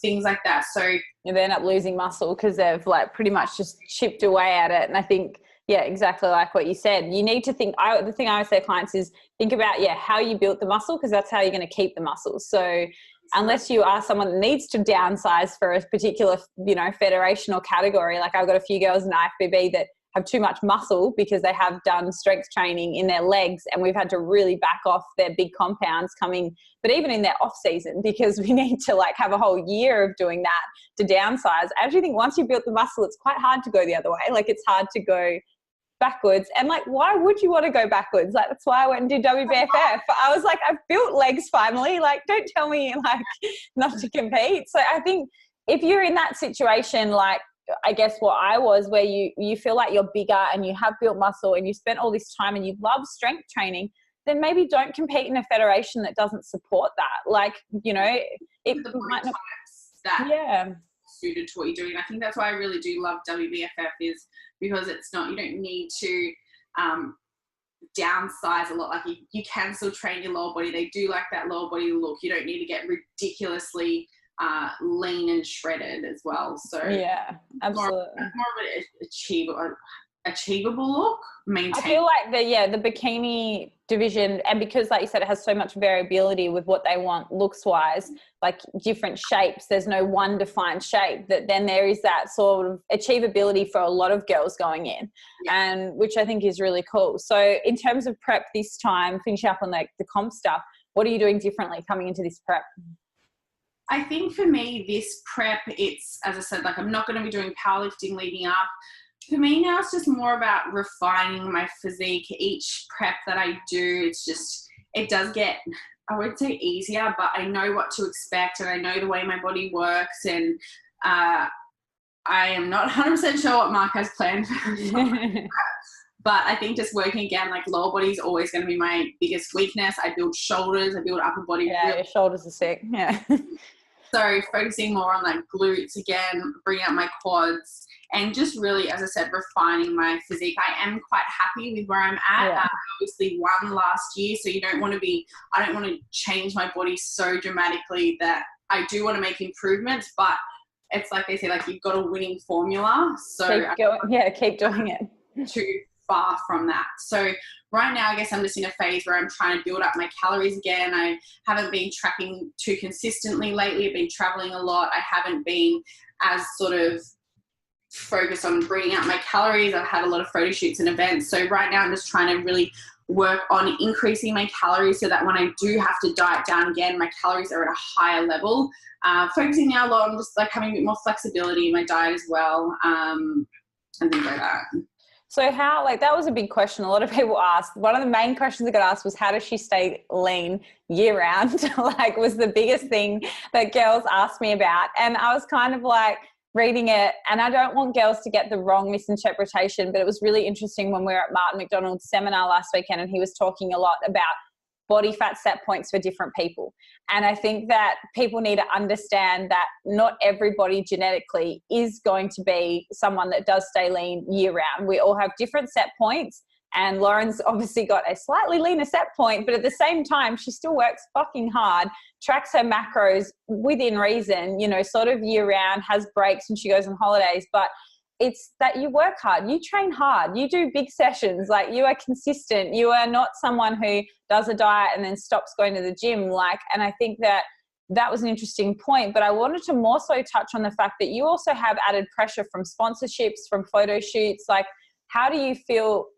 things like that. So
they end up losing muscle because they've like pretty much just chipped away at it. And I think, yeah, exactly like what you said. You need to think, the thing I always say to clients is think about, how you built the muscle, because that's how you're going to keep the muscle. So unless you are someone that needs to downsize for a particular, federation or category, like I've got a few girls in IFBB that have too much muscle because they have done strength training in their legs, and we've had to really back off their big compounds coming, but even in their off season, because we need to like have a whole year of doing that to downsize. I actually think once you built the muscle, it's quite hard to go the other way. Like it's hard to go backwards. And like, why would you want to go backwards? Like, that's why I went and did WBFF. I was like, I've built legs finally. Like, don't tell me like not to compete. So I think if you're in that situation, like, I guess what I was, where you feel like you're bigger and you have built muscle and you spent all this time and you love strength training, then maybe don't compete in a federation that doesn't support that. Like, it might not. That
suited to what you're doing. I think that's why I really do love WBFF, is because it's not, you don't need to downsize a lot. Like you can still train your lower body. They do like that lower body look. You don't need to get ridiculously lean and shredded as well. So
yeah, absolutely.
More of an achievable look.
I feel like the bikini division, and because like you said, it has so much variability with what they want looks wise, like different shapes, there's no one defined shape, that then there is that sort of achievability for a lot of girls going in, and which I think is really cool. So in terms of prep this time, finishing up on like the comp stuff, what are you doing differently coming into this prep?
I think for me, this prep, it's, as I said, like I'm not going to be doing powerlifting leading up. For me now, it's just more about refining my physique. Each prep that I do, it does get, I would say easier, but I know what to expect and I know the way my body works, and I am not 100% sure what Mark has planned. But I think just working again, like lower body is always going to be my biggest weakness. I build shoulders, I build upper body.
Yeah, your shoulders are sick. Yeah.
So focusing more on like glutes again, bringing up my quads, and just really, as I said, refining my physique. I am quite happy with where I'm at.
Yeah.
Obviously won last year, so I don't want to change my body so dramatically that I do want to make improvements, but it's like they say, like you've got a winning formula. So
keep doing it.
Too far from that. So right now, I guess I'm just in a phase where I'm trying to build up my calories again. I haven't been tracking too consistently lately. I've been traveling a lot. I haven't been as sort of focused on bringing up my calories. I've had a lot of photo shoots and events. So right now I'm just trying to really work on increasing my calories so that when I do have to diet down again, my calories are at a higher level. Focusing now a lot on just like having a bit more flexibility in my diet as well, and things like that.
So how, like, that was a big question a lot of people asked. One of the main questions I got asked was, how does she stay lean year round? Like, was the biggest thing that girls asked me about. And I was kind of like reading it, and I don't want girls to get the wrong misinterpretation, but it was really interesting when we were at Martin McDonald's seminar last weekend, and he was talking a lot about body fat set points for different people. And I think that people need to understand that not everybody genetically is going to be someone that does stay lean year round. We all have different set points, and Lauren's obviously got a slightly leaner set point, but at the same time, she still works fucking hard, tracks her macros within reason, sort of year round, has breaks when she goes on holidays, but it's that you work hard, you train hard, you do big sessions, like you are consistent. You are not someone who does a diet and then stops going to the gym. And I think that was an interesting point, but I wanted to more so touch on the fact that you also have added pressure from sponsorships, from photo shoots. Like, how do you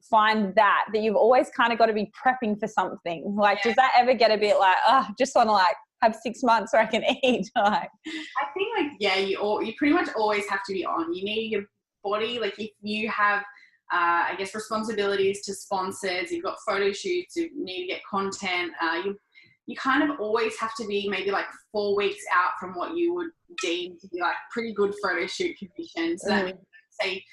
find that you've always kind of got to be prepping for something? Like, does that ever get a bit like, just want to like have 6 months where I can eat? Like,
I think you pretty much always have to be on. You need your body, like if you have I guess responsibilities to sponsors, you've got photo shoots, you need to get content, you kind of always have to be maybe like 4 weeks out from what you would deem to be like pretty good photo shoot conditions. So that means, say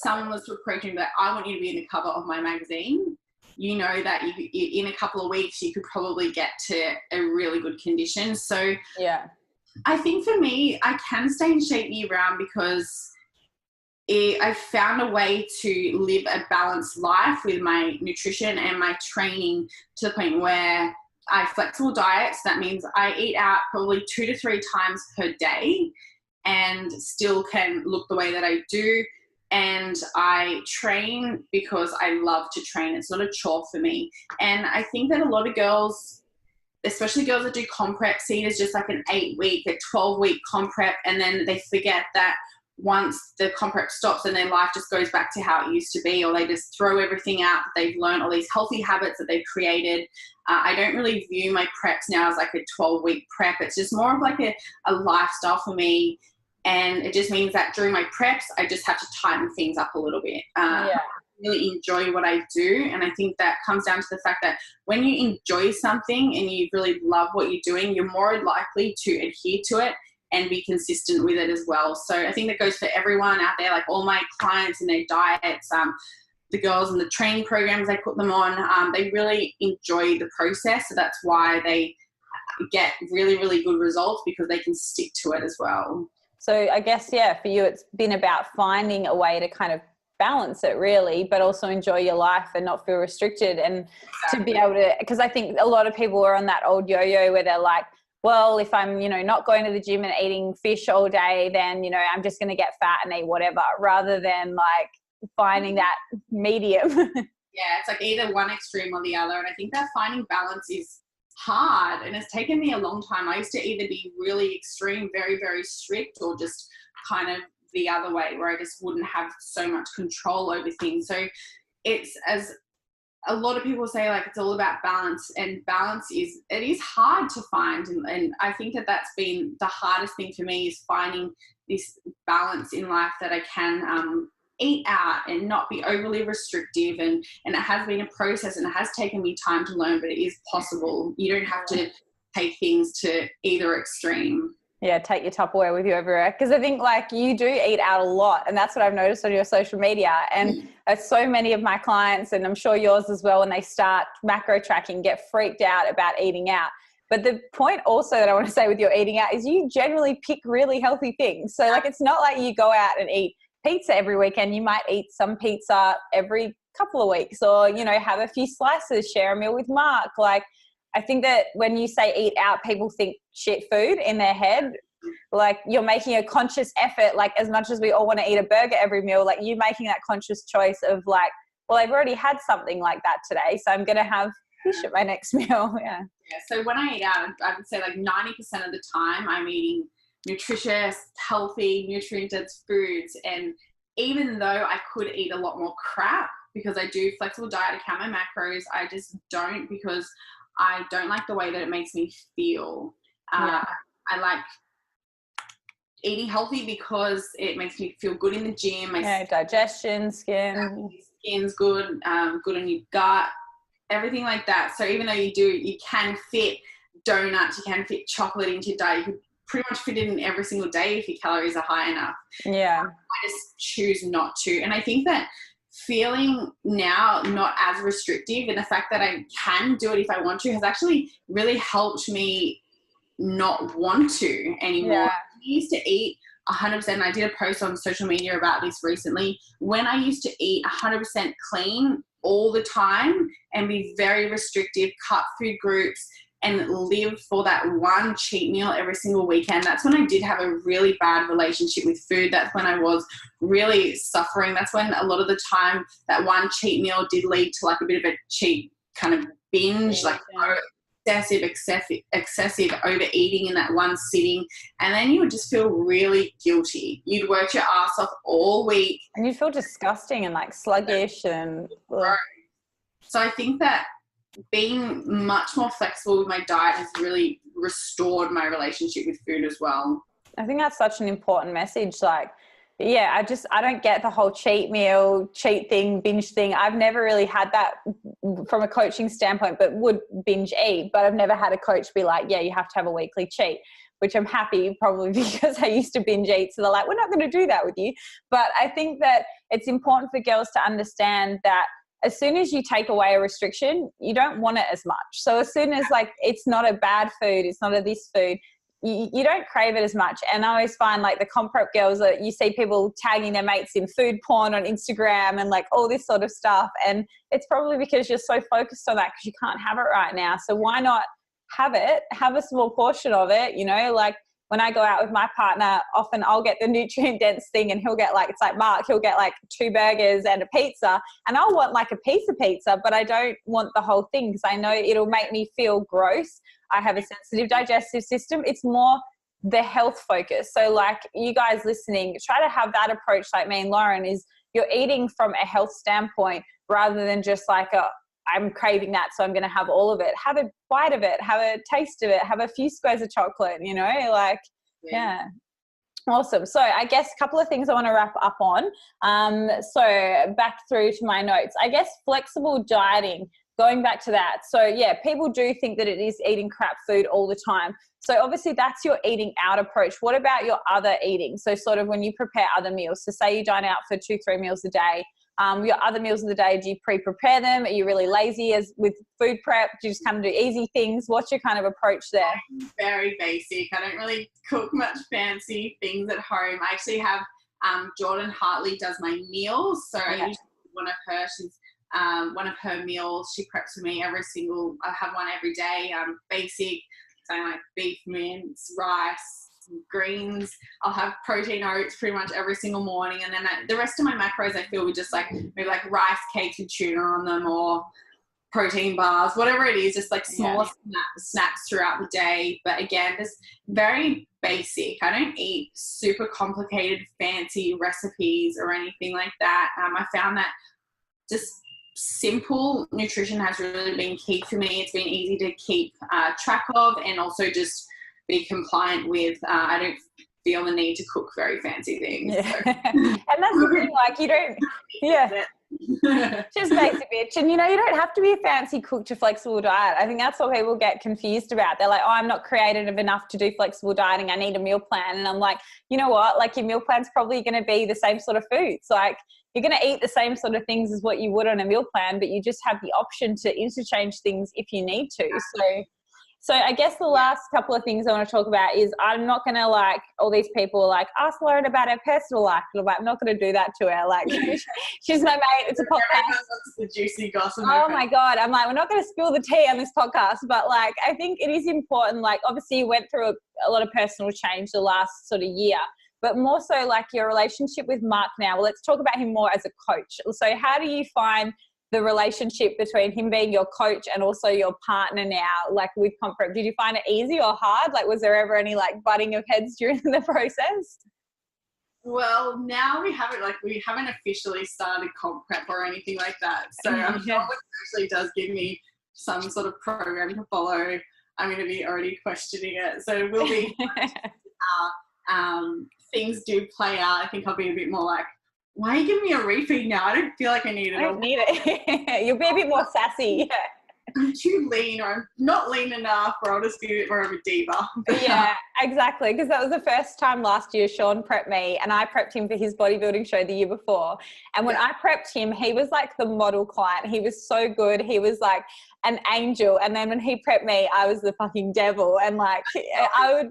someone was to approach me that I want you to be in the cover of my magazine, you know that in a couple of weeks you could probably get to a really good condition. So
yeah,
I think for me, I can stay in shape year round because I found a way to live a balanced life with my nutrition and my training to the point where I have flexible diets. That means I eat out probably 2 to 3 times per day and still can look the way that I do. And I train because I love to train. It's not a chore for me. And I think that a lot of girls, especially girls that do comp prep, see it as just like an 8-week, a 12-week comp prep, and then they forget that once the comp prep stops and their life just goes back to how it used to be, or they just throw everything out that they've learned, all these healthy habits that they've created. I don't really view my preps now as like a 12-week prep. It's just more of like a lifestyle for me. And it just means that during my preps, I just have to tighten things up a little bit. I really enjoy what I do. And I think that comes down to the fact that when you enjoy something and you really love what you're doing, you're more likely to adhere to it and be consistent with it as well. So I think that goes for everyone out there, like all my clients and their diets, the girls and the training programs I put them on, they really enjoy the process. So that's why they get really, really good results, because they can stick to it as well.
So I guess, yeah, for you, it's been about finding a way to kind of balance it really, but also enjoy your life and not feel restricted. And to be able to, because I think a lot of people are on that old yo-yo where they're like, well, if I'm, not going to the gym and eating fish all day, then, I'm just going to get fat and eat whatever, rather than like finding that medium.
Yeah, it's like either one extreme or the other. And I think that finding balance is hard, and it's taken me a long time. I used to either be really extreme, very, very strict, or just kind of the other way where I just wouldn't have so much control over things. So it's, as a lot of people say, like, it's all about balance, and balance is hard to find. And I think that that's been the hardest thing for me, is finding this balance in life that I can eat out and not be overly restrictive. And it has been a process, and it has taken me time to learn, but it is possible. You don't have to take things to either extreme.
Yeah, take your Tupperware with you everywhere. Because I think like you do eat out a lot, and that's what I've noticed on your social media. And so many of my clients, and I'm sure yours as well, when they start macro tracking, get freaked out about eating out. But the point also that I want to say with your eating out is you generally pick really healthy things. So like, it's not like you go out and eat pizza every weekend. You might eat some pizza every couple of weeks, or, have a few slices, share a meal with Mark. Like, I think that when you say eat out, people think shit food in their head. Like, you're making a conscious effort, like as much as we all want to eat a burger every meal, like you making that conscious choice of like, well, I've already had something like that today, so I'm going to have fish at my next meal. Yeah.
So when I eat out, I would say like 90% of the time I'm eating nutritious, healthy, nutrient-dense foods. And even though I could eat a lot more crap, because I do flexible diet, I count my macros, I just don't, because I don't like the way that it makes me feel. I like eating healthy because it makes me feel good in the gym.
Digestion,
skin's good, good on your gut, everything like that. So even though you can fit donuts, you can fit chocolate into your diet, you could pretty much fit it in every single day if your calories are high enough.
Yeah.
I just choose not to. And I think that feeling now not as restrictive, and the fact that I can do it if I want to, has actually really helped me not want to anymore.
Yeah.
I used to eat 100%, and I did a post on social media about this recently. When I used to eat 100% clean all the time and be very restrictive, cut food groups, and live for that one cheat meal every single weekend, that's when I did have a really bad relationship with food. That's when I was really suffering. That's when a lot of the time that one cheat meal did lead to like a bit of a cheat kind of binge, like excessive overeating in that one sitting. And then you would just feel really guilty. You'd work your ass off all week.
And you'd feel disgusting and like sluggish. And
so I think that being much more flexible with my diet has really restored my relationship with food as well.
I think that's such an important message. Like, Yeah, I don't get the whole cheat meal, cheat thing, binge thing. I've never really had that from a coaching standpoint, but would binge eat. But I've never had a coach be like, yeah, you have to have a weekly cheat, which I'm happy probably because I used to binge eat. So they're like, we're not going to do that with you. But I think that it's important for girls to understand that as soon as you take away a restriction, you don't want it as much. So as soon as like, it's not a bad food, it's not a this food, you don't crave it as much. And I always find like the comp prep girls, that you see people tagging their mates in food porn on Instagram and like all this sort of stuff. And it's probably because you're so focused on that because you can't have it right now. So why not have it, have a small portion of it, you know, like when I go out with my partner, often I'll get the nutrient dense thing and he'll get like, it's like Mark, he'll get like 2 burgers and a pizza, and I'll want like a piece of pizza, but I don't want the whole thing because I know it'll make me feel gross. I have a sensitive digestive system. It's more the health focus. So like you guys listening, try to have that approach like me and Lauren, is you're eating from a health standpoint rather than just like I'm craving that, so I'm going to have all of it. Have a bite of it, have a taste of it, have a few squares of chocolate, you know, like, yeah. Awesome. So I guess a couple of things I want to wrap up on. So back through to my notes, I guess flexible dieting, going back to that. So yeah, people do think that it is eating crap food all the time. So obviously that's your eating out approach. What about your other eating? So sort of when you prepare other meals, so say you dine out for 2-3 meals a day, your other meals of the day, do you pre-prepare them? Are you really lazy as with food prep? Do you just kind of do easy things? What's your kind of approach there?
I'm very basic. I don't really cook much fancy things at home. I actually have Jordan Hartley does my meals. So I usually one of her meals she preps for me I have one every day, basic, so like beef mince, rice, greens. I'll have protein oats pretty much every single morning, and then the rest of my macros I feel with just like maybe like rice cakes with tuna on them, or protein bars, whatever it is, just like smaller snacks throughout the day. But again, just very basic. I don't eat super complicated fancy recipes or anything like that. I found that just simple nutrition has really been key for me. It's been easy to keep track of, and also just be compliant with. I don't feel the need to cook very fancy things.
Yeah. So. And that's the thing, like you don't, just basic bitch. And you know, you don't have to be a fancy cook to flexible diet. I think that's what people get confused about. They're like, oh, I'm not creative enough to do flexible dieting. I need a meal plan. And I'm like, you know what? Like your meal plan's probably going to be the same sort of foods. Like you're going to eat the same sort of things as what you would on a meal plan, but you just have the option to interchange things if you need to. So I guess the last couple of things I want to talk about is I'm not going to like all these people like ask Lauren about her personal life. I'm not going to do that to her. Like she's my mate. It's a podcast.
That's the juicy gossip.
Oh my God. I'm like, we're not going to spill the tea on this podcast, but like, I think it is important. Like obviously you went through a lot of personal change the last sort of year, but more so like your relationship with Mark now. Well, let's talk about him more as a coach. So how do you find the relationship between him being your coach and also your partner now, like with comp prep? Did you find it easy or hard? Like, was there ever any like butting of heads during the process?
Well, now we haven't officially started comp prep or anything like that. So I'm sure it actually does give me some sort of program to follow. I'm going to be already questioning it. So it will be things do play out. I think I'll be a bit more like, why are you giving me a refeed now? I don't feel like I need it.
I don't need it. You'll be a bit more sassy. Yeah.
I'm too lean, or I'm not lean enough, or I'll just be a bit more of a diva.
Yeah, exactly. Because that was the first time last year Sean prepped me, and I prepped him for his bodybuilding show the year before. And when I prepped him, he was like the model client. He was so good. He was like an angel. And then when he prepped me, I was the fucking devil. And like, I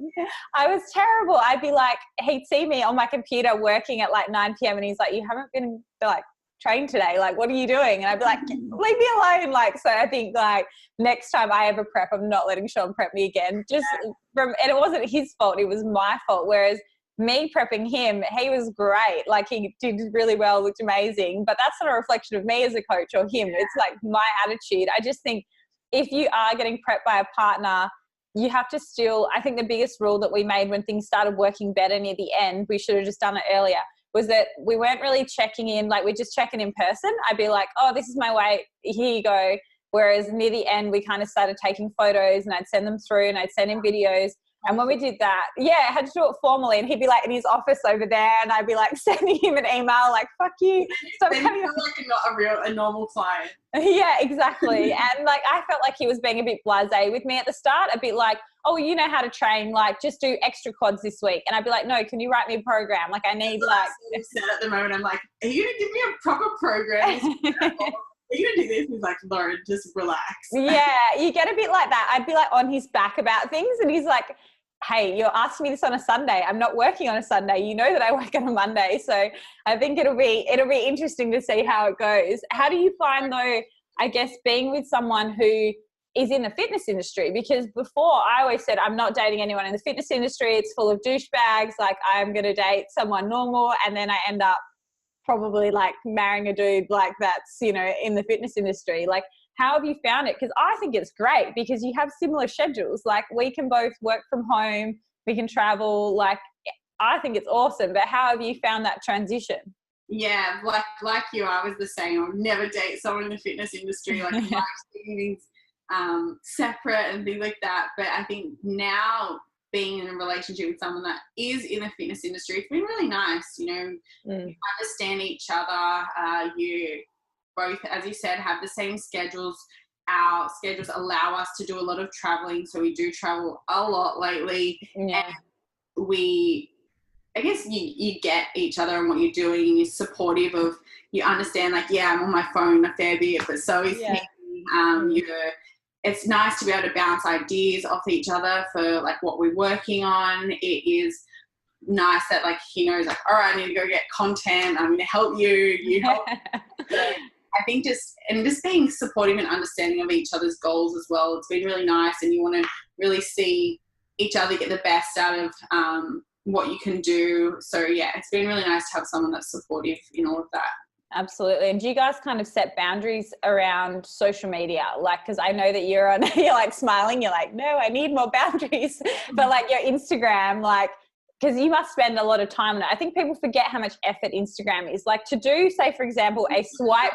was terrible. I'd be like, he'd see me on my computer working at like 9 p.m. and he's like, you haven't been like train today, like what are you doing? And I'd be like, leave me alone. Like, so I think like next time I ever prep, I'm not letting Sean prep me again, and it wasn't his fault, it was my fault. Whereas me prepping him, he was great, like he did really well, looked amazing, but that's not a reflection of me as a coach or him. It's like my attitude. I just think if you are getting prepped by a partner, you have to still, I think the biggest rule that we made when things started working better near the end, we should have just done it earlier, was that we weren't really checking in, like we're just checking in person. I'd be like, oh, this is my weight, here you go. Whereas near the end, we kind of started taking photos and I'd send them through and I'd send him videos. And when we did that, I had to do it formally, and he'd be like in his office over there, and I'd be like sending him an email like, fuck you. Stop
then
coming.
you feel like you're not a normal client.
Yeah, exactly. And like, I felt like he was being a bit blasé with me at the start, a bit like, oh, you know how to train, like just do extra quads this week. And I'd be like, no, can you write me a program? Like I need like.
I'm sad at the moment. I'm like, are you going to give me a proper program? Are you going to do this? He's like, Lauren, just relax.
Yeah, you get a bit like that. I'd be like on his back about things, and he's like, hey, you're asking me this on a Sunday. I'm not working on a Sunday. You know that I work on a Monday. So I think it'll be interesting to see how it goes. How do you find though, I guess, being with someone who is in the fitness industry? Because before I always said, I'm not dating anyone in the fitness industry. It's full of douchebags. Like I'm going to date someone normal. And then I end up probably like marrying a dude like that's, you know, in the fitness industry. Like, how have you found it? Because I think it's great because you have similar schedules. Like we can both work from home, we can travel. Like I think it's awesome. But how have you found that transition?
Yeah, like you, I was the same. I would never date someone in the fitness industry. Like things separate and things like that. But I think now being in a relationship with someone that is in the fitness industry, it's been really nice. You know, you understand each other. You both, as you said, have the same schedules. Our schedules allow us to do a lot of traveling, so we do travel a lot lately.
Yeah.
And I guess you get each other and what you're doing, and you're supportive of, you understand, like, yeah, I'm on my phone a fair bit, but so is he. It's nice to be able to bounce ideas off each other for like what we're working on. It is nice that like he knows like, all right, I need to go get content. I'm going to help you. You help. So I think just being supportive and understanding of each other's goals as well. It's been really nice, and you want to really see each other get the best out of what you can do. So yeah, it's been really nice to have someone that's supportive in all of that.
Absolutely. And do you guys kind of set boundaries around social media? Like, because I know that you're like smiling, you're like, no, I need more boundaries. But like your Instagram, like, because you must spend a lot of time on it. I think people forget how much effort Instagram is. Like to do, say, for example, a swipe.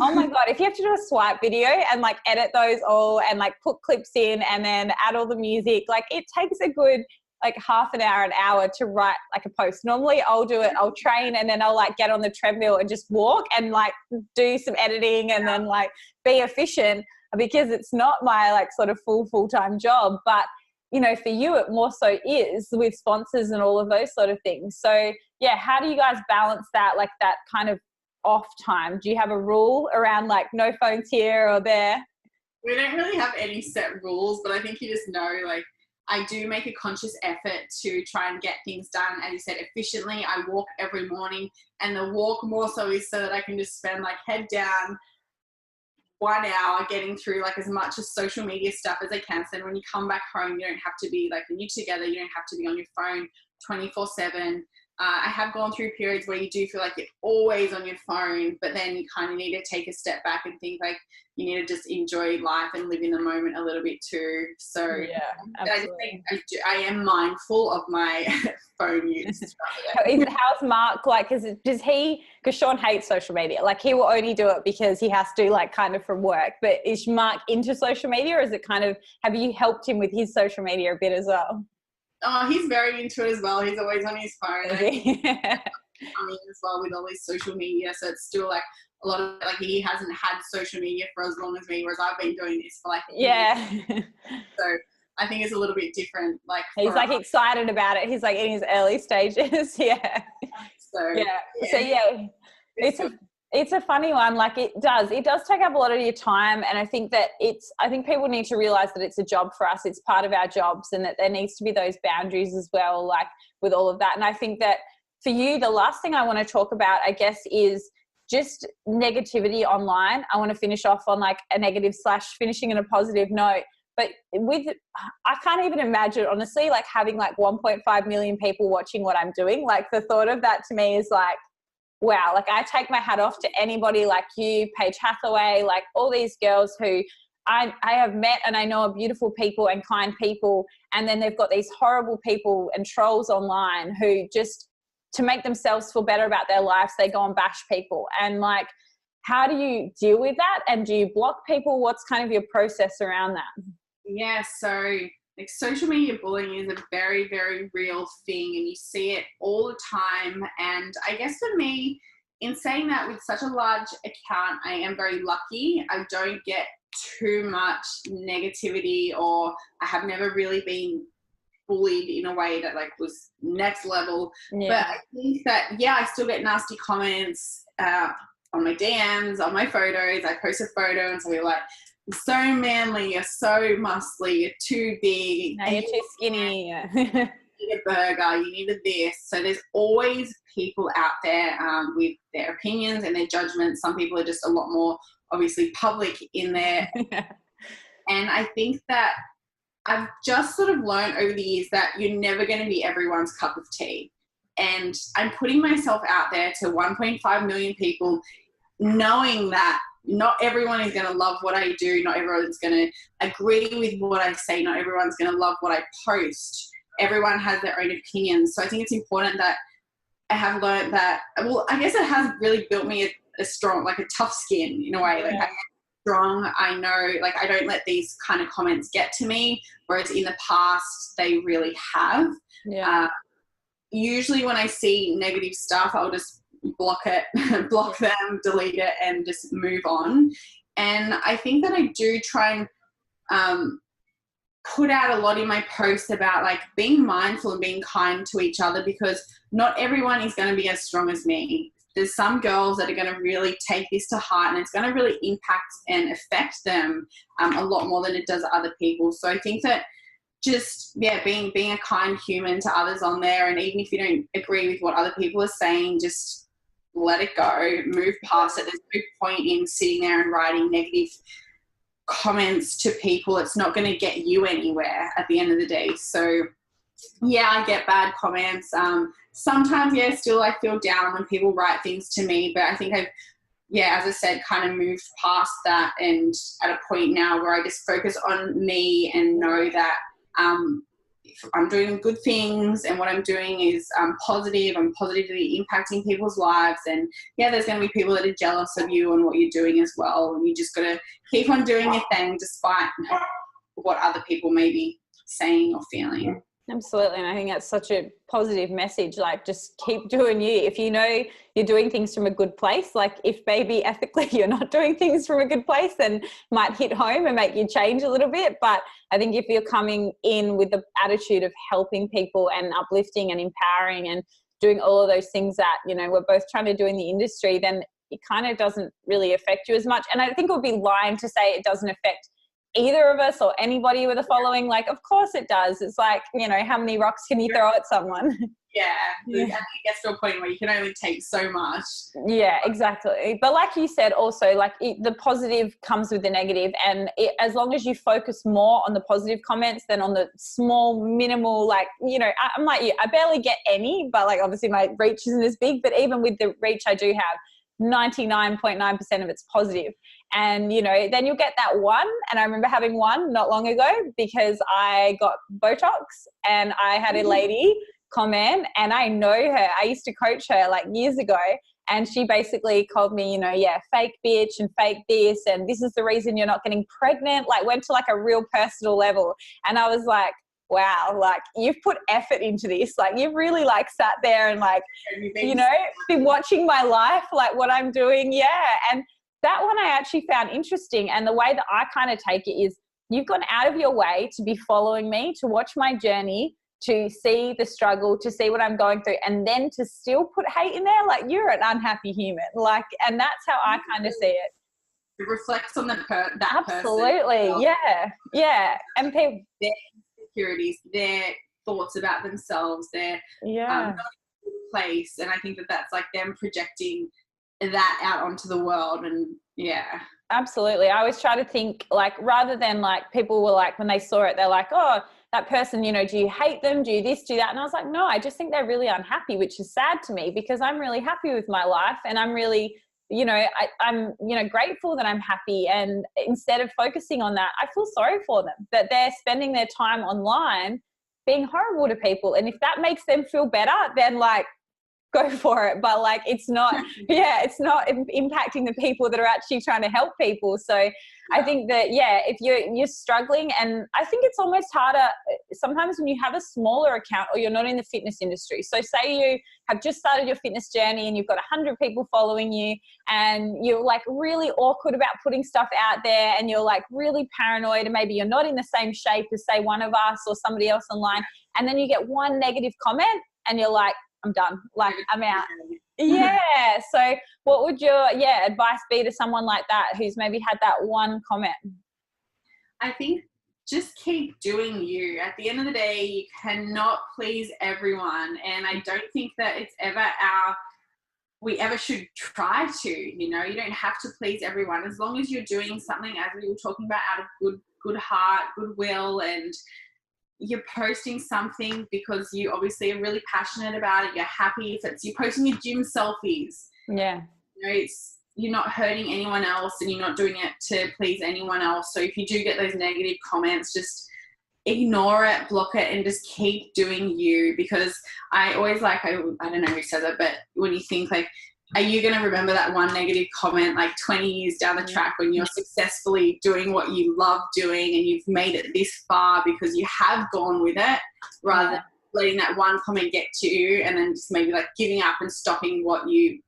Oh my God, if you have to do a swipe video and like edit those all and like put clips in and then add all the music, like it takes a good like half an hour to write like a post. Normally I'll do it, I'll train and then I'll like get on the treadmill and just walk and like do some editing and then like be efficient, because it's not my like sort of full-time job. But you know, for you it more so is with sponsors and all of those sort of things. So yeah, how do you guys balance that, like that kind of off time? Do you have a rule around like no phones here or there?
We don't really have any set rules, but I think you just know, like, I do make a conscious effort to try and get things done, as you said, efficiently. I walk every morning, and the walk more so is so that I can just spend like head down 1 hour getting through like as much as social media stuff as I can. So when you come back home, you don't have to be like, when you're together, you don't have to be on your phone 24/7. I have gone through periods where you do feel like you're always on your phone, but then you kind of need to take a step back and think like you need to just enjoy life and live in the moment a little bit too. So
yeah, absolutely.
I am mindful of my phone use.
How's Mark like? Because Sean hates social media. Like he will only do it because he has to, like kind of from work. But is Mark into social media, or is it kind of, have you helped him with his social media a bit as well?
Oh, he's very into it as well. He's always on his phone. I mean, as well with all his social media. So it's still like a lot of, like, he hasn't had social media for as long as me, whereas I've been doing this for like so I think it's a little bit different. Like
he's like excited about it. He's like in his early stages. Yeah. So yeah. It's a funny one. Like it does take up a lot of your time. And I think people need to realize that it's a job for us. It's part of our jobs, and that there needs to be those boundaries as well, like with all of that. And I think that for you, the last thing I want to talk about, I guess, is just negativity online. I want to finish off on like a negative / finishing on a positive note. But I can't even imagine, honestly, like having like 1.5 million people watching what I'm doing. Like the thought of that to me is like, wow, like I take my hat off to anybody like you, Paige Hathaway, like all these girls who I have met and I know are beautiful people and kind people. And then they've got these horrible people and trolls online who just, to make themselves feel better about their lives, they go and bash people. And like, how do you deal with that? And do you block people? What's kind of your process around that?
Yeah, so like social media bullying is a very, very real thing, and you see it all the time. And I guess for me, in saying that, with such a large account, I am very lucky. I don't get too much negativity, or I have never really been bullied in a way that like was next level.
Yeah.
But I think that, yeah, I still get nasty comments on my DMs, on my photos. I post a photo and somebody like, "You're so manly, you're so muscly, you're too big.
No, you're too skinny." Yeah.
You need a burger, you need a this." So there's always people out there with their opinions and their judgments. Some people are just a lot more obviously public in there. And I think that I've just sort of learned over the years that you're never going to be everyone's cup of tea. And I'm putting myself out there to 1.5 million people, knowing that not everyone is going to love what I do. Not everyone's going to agree with what I say. Not everyone's going to love what I post. Everyone has their own opinions. So I think it's important that I have learned that, well, I guess it has really built me a strong, like a tough skin in a way. Like I'm strong. I know, like I don't let these kind of comments get to me, whereas in the past they really have.
Yeah.
Usually when I see negative stuff, I'll just block it, block them, delete it, and just move on. And I think that I do try and put out a lot in my posts about like being mindful and being kind to each other, because not everyone is going to be as strong as me. There's some girls that are going to really take this to heart, and it's going to really impact and affect them a lot more than it does other people. So I think that just, yeah, being a kind human to others on there, and even if you don't agree with what other people are saying, just let it go, move past it. There's no point in sitting there and writing negative comments to people. It's not going to get you anywhere at the end of the day. So yeah, I get bad comments. Sometimes, yeah, still I feel down when people write things to me, but I think I've, yeah, as I said, kind of moved past that, and at a point now where I just focus on me and know that if I'm doing good things and what I'm doing is positive, I'm positively impacting people's lives. And yeah, there's going to be people that are jealous of you and what you're doing as well. And you just got to keep on doing your thing despite what other people may be saying or feeling.
Absolutely. And I think that's such a positive message. Like, just keep doing you. If you know you're doing things from a good place, like if maybe ethically you're not doing things from a good place, then might hit home and make you change a little bit. But I think if you're coming in with the attitude of helping people and uplifting and empowering and doing all of those things that, you know, we're both trying to do in the industry, then it kind of doesn't really affect you as much. And I think it would be lying to say it doesn't affect either of us or anybody with a following. Like, of course it does. It's like, you know, how many rocks can you throw at someone?
Yeah. It gets to a point where you can only take so much.
Yeah, exactly. But like you said, also, like the positive comes with the negative, and as long as you focus more on the positive comments than on the small, minimal, like, you know, I'm like you, I barely get any, but like obviously my reach isn't as big, but even with the reach I do have, 99.9% of it's positive. And, you know, then you'll get that one. And I remember having one not long ago because I got Botox, and I had a lady comment, and I know her. I used to coach her like years ago, and she basically called me, you know, yeah, fake bitch and fake this, and this is the reason you're not getting pregnant. Like, went to like a real personal level. And I was like, wow, like you've put effort into this. Like you've really like sat there and like, you know, been watching my life, like what I'm doing. Yeah. And that one I actually found interesting. And the way that I kind of take it is you've gone out of your way to be following me, to watch my journey, to see the struggle, to see what I'm going through, and then to still put hate in there. Like, you're an unhappy human. Like, and that's how I kind of see it.
It reflects on that
Absolutely.
person.
Yeah. Yeah. And people,
their insecurities, their thoughts about themselves, their not in a good place. And I think that that's like them projecting that out onto the world. And yeah.
Absolutely. I always try to think, like, rather than like people were like, when they saw it, they're like, oh, that person, you know, do you hate them? Do you this, do that? And I was like, no, I just think they're really unhappy, which is sad to me because I'm really happy with my life, and I'm really, you know, I'm, you know, grateful that I'm happy. And instead of focusing on that, I feel sorry for them that they're spending their time online being horrible to people. And if that makes them feel better, then like, go for it. But like, it's not, it's not impacting the people that are actually trying to help people. So I think that, if you're struggling, and I think it's almost harder sometimes when you have a smaller account or you're not in the fitness industry. So say you have just started your fitness journey and you've got 100 people following you, and you're like really awkward about putting stuff out there, and you're like really paranoid, and maybe you're not in the same shape as say one of us or somebody else online. And then you get one negative comment and you're like, I'm done. Like, I'm out. Yeah. So what would your advice be to someone like that who's maybe had that one comment?
I think just keep doing you. At the end of the day, you cannot please everyone. And I don't think that it's ever we ever should try to, you know. You don't have to please everyone. As long as you're doing something, as we were talking about, out of good heart, goodwill, and you're posting something because you obviously are really passionate about it. You're happy. If it's you're posting your gym selfies, you know, you're not hurting anyone else, and you're not doing it to please anyone else. So if you do get those negative comments, just ignore it, block it, and just keep doing you. Because I always I don't know who says it, but when you think like, are you going to remember that one negative comment like 20 years down the track when you're successfully doing what you love doing and you've made it this far because you have gone with it, rather than letting that one comment get to you and then just maybe like giving up and stopping what you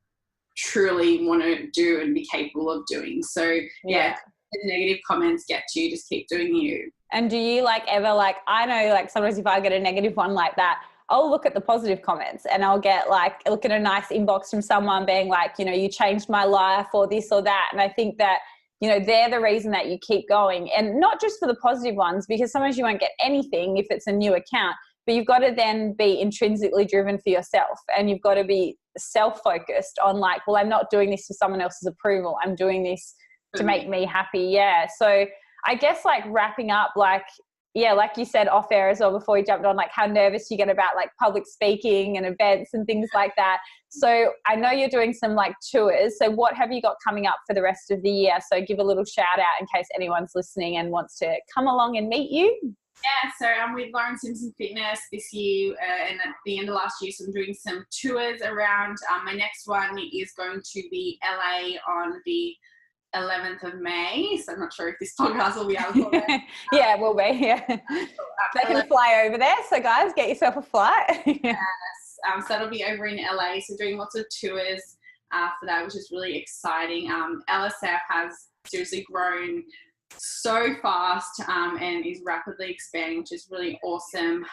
truly want to do and be capable of doing. So if the negative comments get to you, just keep doing you.
And do you like ever like, I know like sometimes if I get a negative one like that, I'll look at the positive comments and I'll get like, look at a nice inbox from someone being like, you know, you changed my life or this or that. And I think that, you know, they're the reason that you keep going, and not just for the positive ones, because sometimes you won't get anything if it's a new account, but you've got to then be intrinsically driven for yourself, and you've got to be self-focused on like, well, I'm not doing this for someone else's approval. I'm doing this to make me happy. Yeah. So I guess like wrapping up, like, like you said off air as well before we jumped on, like how nervous you get about like public speaking and events and things like that. So I know you're doing some like tours. So what have you got coming up for the rest of the year? So give a little shout out in case anyone's listening and wants to come along and meet you.
Yeah, so I'm with Lauren Simpson Fitness this year and at the end of last year, so I'm doing some tours around. My next one is going to be LA on the 11th of May, so I'm not sure if this podcast will be able to
yeah, it will be. They can fly over there, so guys, get yourself a flight.
Yes, so that'll be over in LA, so doing lots of tours for that, which is really exciting. LSF has seriously grown so fast and is rapidly expanding, which is really awesome.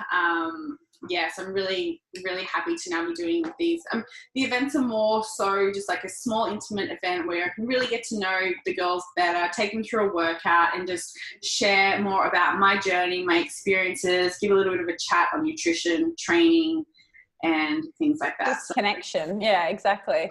So I'm really, really happy to now be doing these. The events are more so just like a small intimate event where I can really get to know the girls better, take them through a workout and just share more about my journey, my experiences, give a little bit of a chat on nutrition, training and things like that.
Just connection. Yeah, exactly.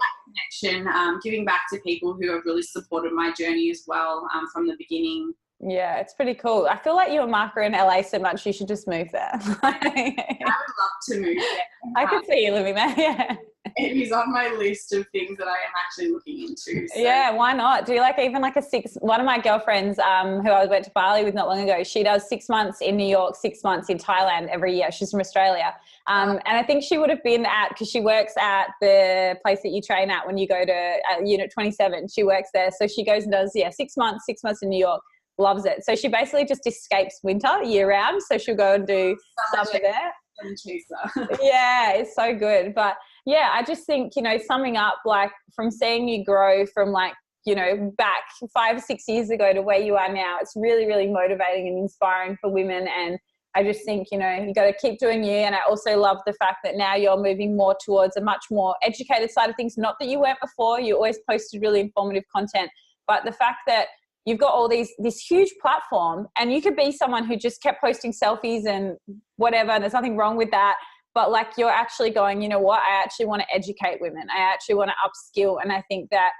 Connection, giving back to people who have really supported my journey as well from the beginning.
Yeah, it's pretty cool. I feel like you and Mark are in LA so much, you should just move there.
I would love to move there.
I could see you living there, yeah.
It is on my list of things that I am actually looking into. So.
Yeah, why not? Do you like even like one of my girlfriends who I went to Bali with not long ago, she does 6 months in New York, 6 months in Thailand every year. She's from Australia. And I think she would have been because she works at the place that you train at when you go to Unit 27. She works there. So she goes and does, 6 months in New York. Loves it. So she basically just escapes winter year round. So she'll go and do summer there. Yeah, it's so good. But yeah, I just think, summing up, like from seeing you grow from like, back 5 or 6 years ago to where you are now, it's really, really motivating and inspiring for women. And I just think, you got to keep doing you. And I also love the fact that now you're moving more towards a much more educated side of things. Not that you weren't before, you always posted really informative content, but the fact that you've got all this huge platform, and you could be someone who just kept posting selfies and whatever, and there's nothing wrong with that. But like, you're actually going, you know what, I actually want to educate women. I actually want to upskill. And I think that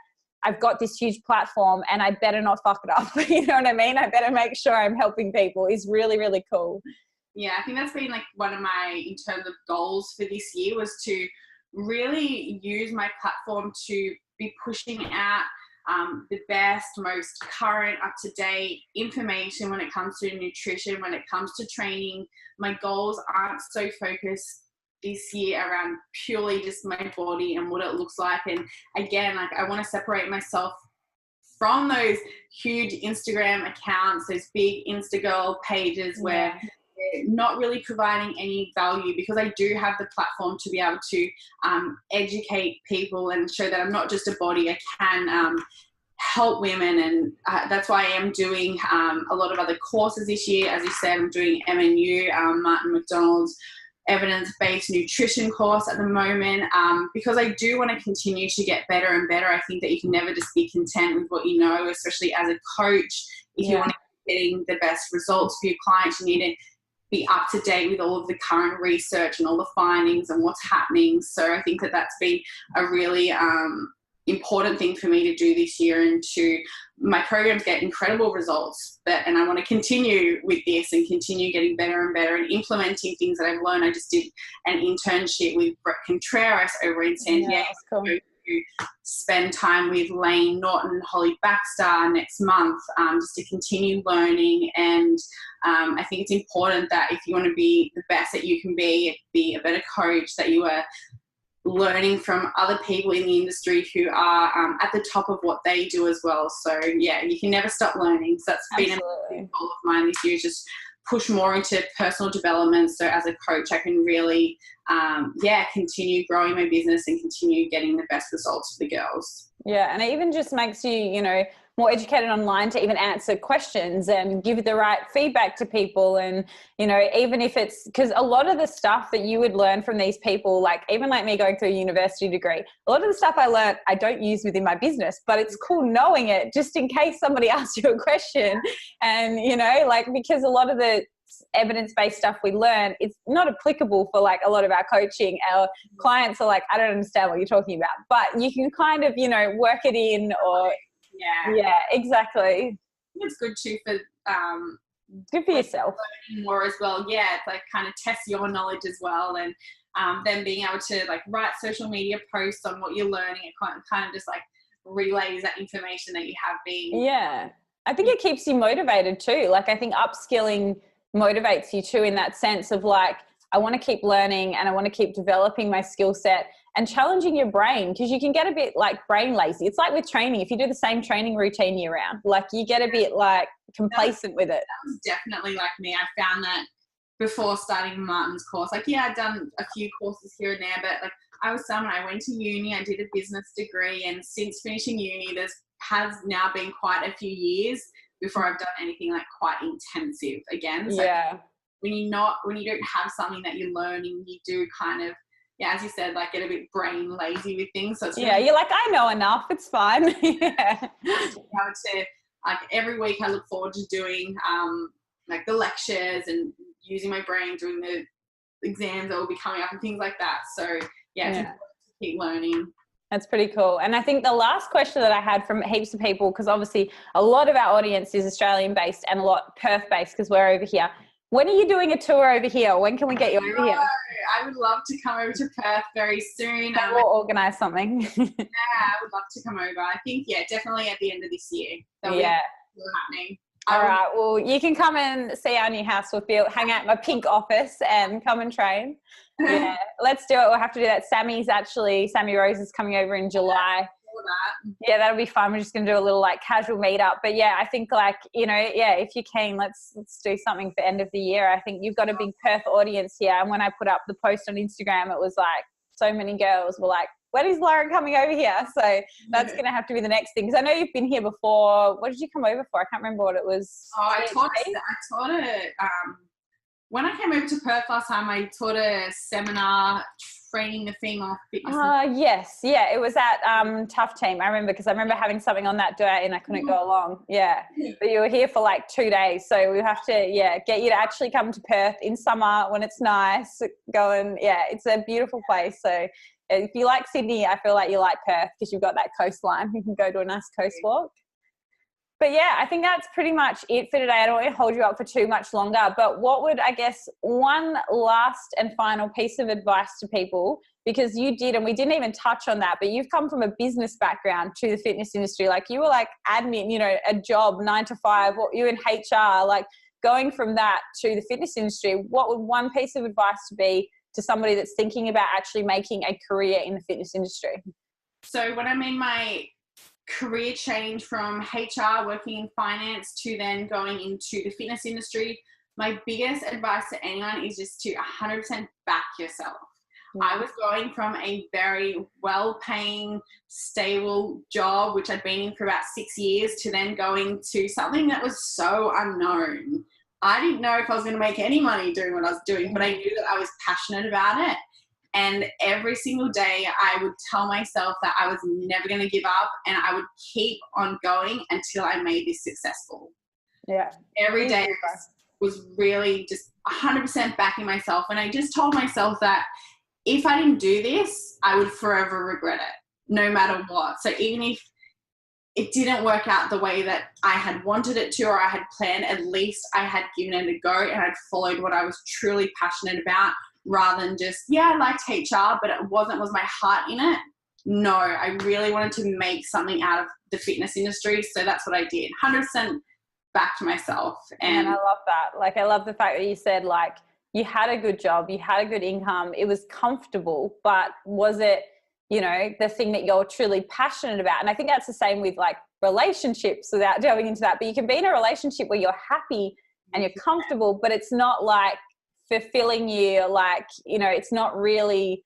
I've got this huge platform and I better not fuck it up. You know what I mean? I better make sure I'm helping people is really, really cool.
Yeah, I think that's been like one of my, in terms of goals for this year, was to really use my platform to be pushing out the best, most current, up-to-date information when it comes to nutrition, when it comes to training. My goals aren't so focused this year around purely just my body and what it looks like. And again, like I want to separate myself from those huge Instagram accounts, those big Instagirl pages where they're not really providing any value, because I do have the platform to be able to educate people and show that I'm not just a body. I can help women, and that's why I am doing a lot of other courses this year. As you said, I'm doing MNU, Martin McDonald's evidence-based nutrition course at the moment, because I do want to continue to get better and better. I think that you can never just be content with what you know, especially as a coach. If you want to be getting the best results for your clients, you need to be up to date with all of the current research and all the findings and what's happening. So I think that that's been a really important thing for me to do this year, and to my programs get incredible results, and I want to continue with this and continue getting better and better and implementing things that I've learned. I just did an internship with Brett Contreras over in San Diego.
Cool.
To spend time with Lane Norton, Holly Baxter next month, just to continue learning. And I think it's important that if you want to be the best that you can be a better coach, that you are learning from other people in the industry who are at the top of what they do as well. So yeah, you can never stop learning. So that's been a goal of mine this year, is just push more into personal development. So as a coach, I can really, continue growing my business and continue getting the best results for the girls.
Yeah. And it even just makes you, more educated online to even answer questions and give the right feedback to people. And, even if it's, because a lot of the stuff that you would learn from these people, like even like me going through a university degree, a lot of the stuff I learned, I don't use within my business, but it's cool knowing it just in case somebody asks you a question. And, because a lot of the evidence-based stuff we learn, it's not applicable for like a lot of our coaching. Our clients are like, I don't understand what you're talking about, but you can kind of, work it in, or yeah, exactly.
It's good too for
good for yourself
more as well. Yeah, it's like kind of test your knowledge as well, and then being able to like write social media posts on what you're learning. It kind of just like relays that information that you have been.
Yeah, I think it keeps you motivated too. Like I think upskilling motivates you too, in that sense of like, I want to keep learning and I want to keep developing my skill set and challenging your brain, because you can get a bit like brain lazy. It's like with training. If you do the same training routine year round, like you get a bit like complacent with it.
That was definitely like me. I found that before starting Martin's course. Like, yeah, I'd done a few courses here and there, but like I was someone, I went to uni, I did a business degree, and since finishing uni, has now been quite a few years before I've done anything like quite intensive again. So when you don't have something that you're learning, you do kind of, as you said, like get a bit brain lazy with things. So it's
really, you're like, I know enough, it's fine.
Like every week I look forward to doing like the lectures and using my brain, doing the exams that will be coming up and things like that. So it's important to keep learning.
That's pretty cool. And I think the last question that I had from heaps of people, because obviously a lot of our audience is Australian based and a lot Perth based because we're over here. When are you doing a tour over here? When can we get you over here?
I would love to come over to Perth very soon.
We'll organise something.
I would love to come over. I think, definitely at the end of this year. That'll be happening.
All right. Well, you can come and see our new house. We'll hang out in my pink office and come and train. Yeah, let's do it. We'll have to do that. Sammy Rose is coming over in July. Yeah, that'll be fun. We're just going to do a little like casual meetup. But yeah, I think like, if you're keen, let's do something for end of the year. I think you've got a big Perth audience here. And when I put up the post on Instagram, it was like so many girls were like, when is Lauren coming over here? So that's going to have to be the next thing. Because I know you've been here before. What did you come over for? I can't remember what it was.
I taught when I came over to Perth last time, I taught a seminar training the female fitness.
Yes. Yeah, it was at Tough Team. I remember because I remember having something on that day and I couldn't go along. Yeah. But you were here for like 2 days. So we have to, get you to actually come to Perth in summer when it's nice. It's a beautiful place. So if you like Sydney, I feel like you like Perth because you've got that coastline. You can go to a nice coast walk. But yeah, I think that's pretty much it for today. I don't want to hold you up for too much longer, but what would, I guess, one last and final piece of advice to people, because you did, and we didn't even touch on that, but you've come from a business background to the fitness industry. Like you were like admin, a job 9 to 5, what you in HR, like going from that to the fitness industry. What would one piece of advice be to somebody that's thinking about actually making a career in the fitness industry?
So when I made my career change from HR, working in finance, to then going into the fitness industry, my biggest advice to anyone is just to 100% back yourself. I was going from a very well-paying, stable job, which I'd been in for about 6 years, to then going to something that was so unknown. I didn't know if I was going to make any money doing what I was doing, but I knew that I was passionate about it. And every single day I would tell myself that I was never going to give up, and I would keep on going until I made this successful.
Yeah.
Every day was really just 100% backing myself. And I just told myself that if I didn't do this, I would forever regret it, no matter what. So even if it didn't work out the way that I had wanted it to, or I had planned, at least I had given it a go and I'd followed what I was truly passionate about, rather than just, yeah, I liked HR, but was my heart in it? No, I really wanted to make something out of the fitness industry. So that's what I did. 100% back to myself. And
I love that. Like, I love the fact that you said, like, you had a good job, you had a good income, it was comfortable, but was it, you know, the thing that you're truly passionate about? And I think that's the same with like relationships, without delving into that. But you can be in a relationship where you're happy and you're comfortable, but it's not like fulfilling you, like, you know, it's not really,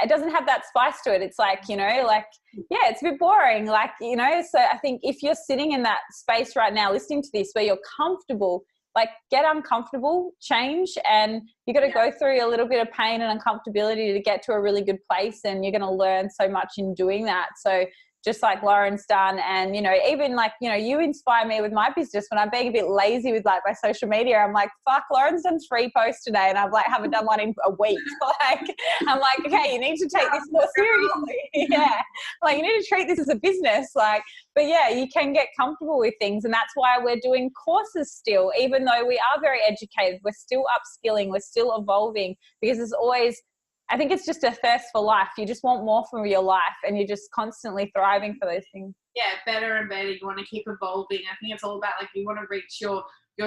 it doesn't have that spice to it. It's like, you know, like, yeah, it's a bit boring, like, you know. So I think if you're sitting in that space right now listening to this where you're comfortable, like, get uncomfortable, change, and you got to go through a little bit of pain and uncomfortability to get to a really good place, and you're going to learn so much in doing that. So just like Lauren's done, and, you know, even like, you know, you inspire me with my business. When I'm being a bit lazy with like my social media, I'm like, fuck, Lauren's done 3 posts today and I've like haven't done one in a week. Like, I'm like, okay, you need to take this more seriously. Yeah, like, you need to treat this as a business. Like, but yeah, you can get comfortable with things, and that's why we're doing courses still, even though we are very educated. We're still upskilling, we're still evolving, because there's always, I think it's just a thirst for life. You just want more from your life, and you're just constantly thriving for those things.
Yeah, better and better. You want to keep evolving. I think it's all about, like, you want to reach your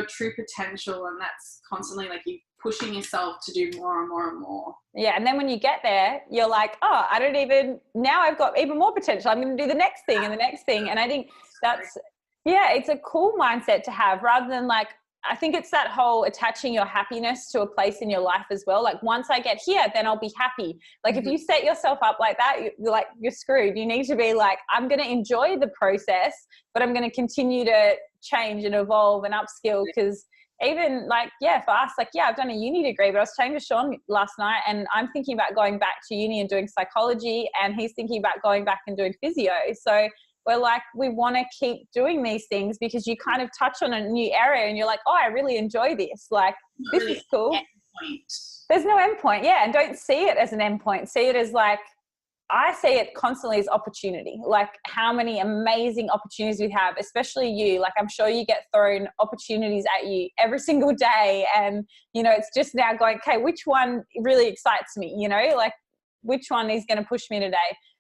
true potential, and that's constantly like you pushing yourself to do more and more and more.
Yeah, and then when you get there, you're like, oh, now I've got even more potential. I'm going to do the next thing and the next thing. And I think that's, yeah, it's a cool mindset to have, rather than like, I think it's that whole attaching your happiness to a place in your life as well. Like, once I get here, then I'll be happy. Like, if you set yourself up like that, you're screwed. You need to be like, I'm going to enjoy the process, but I'm going to continue to change and evolve and upskill. Because even like, yeah, for us, like, yeah, I've done a uni degree, but I was chatting to Sean last night, and I'm thinking about going back to uni and doing psychology, and he's thinking about going back and doing physio. So we're like, we want to keep doing these things, because you kind of touch on a new area and you're like, oh, I really enjoy this. Like, this is cool. There's no end point. Yeah. And don't see it as an end point. See it as like, I see it constantly as opportunity. Like, how many amazing opportunities we have, especially you. Like, I'm sure you get thrown opportunities at you every single day. And, you know, it's just now going, okay, which one really excites me? You know, like, which one is going to push me today?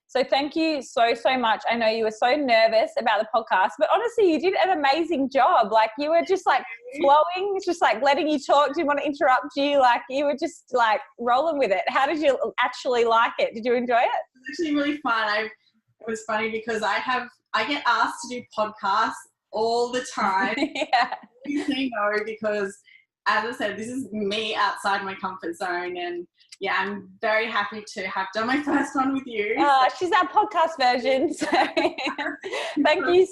So thank you so, so much. I know you were so nervous about the podcast, but honestly, you did an amazing job. Like, you were just like flowing, just like letting you talk. Didn't want to interrupt you. Like, you were just like rolling with it. How did you actually like it? Did you enjoy it?
It was actually really fun. It was funny because I get asked to do podcasts all the time.
Yeah.
You say no, because, as I said, this is me outside my comfort zone, and yeah, I'm very happy to have done my first one with you.
She's our podcast version. So thank you.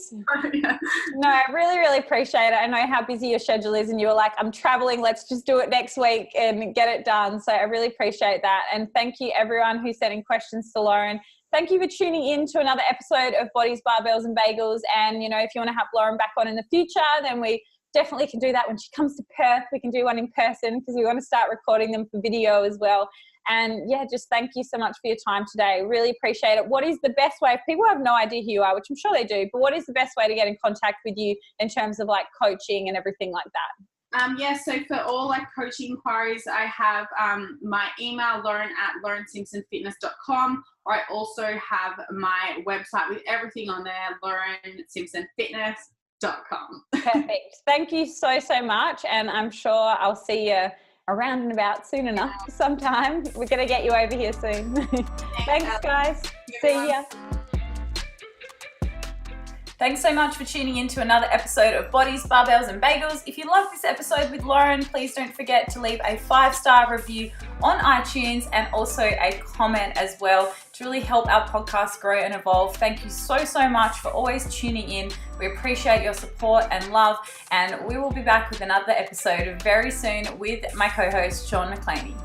No, I really, really appreciate it. I know how busy your schedule is, and you were like, I'm traveling, let's just do it next week and get it done. So I really appreciate that. And thank you everyone who's sending questions to Lauren. Thank you for tuning in to another episode of Bodies, Barbells and Bagels. And, you know, if you want to have Lauren back on in the future, then we definitely can do that when she comes to Perth. We can do one in person, because we want to start recording them for video as well. And yeah, just thank you so much for your time today. Really appreciate it. What is the best way, if people have no idea who you are, which I'm sure they do, but what is the best way to get in contact with you in terms of like coaching and everything like that?
Yeah, so for all like coaching inquiries, I have my email, lauren@laurensimpsonfitness.com, or I also have my website with everything on there, laurensimpsonfitness.com.
Perfect. Thank you so, so much. And I'm sure I'll see you around and about soon enough sometime. We're going to get you over here soon. Thanks guys. See ya. Thanks so much for tuning in to another episode of Bodies, Barbells and Bagels. If you loved this episode with Lauren, please don't forget to leave a 5-star review on iTunes and also a comment as well to really help our podcast grow and evolve. Thank you so much for always tuning in. We appreciate your support and love, and we will be back with another episode very soon with my co-host, Sean McClaney.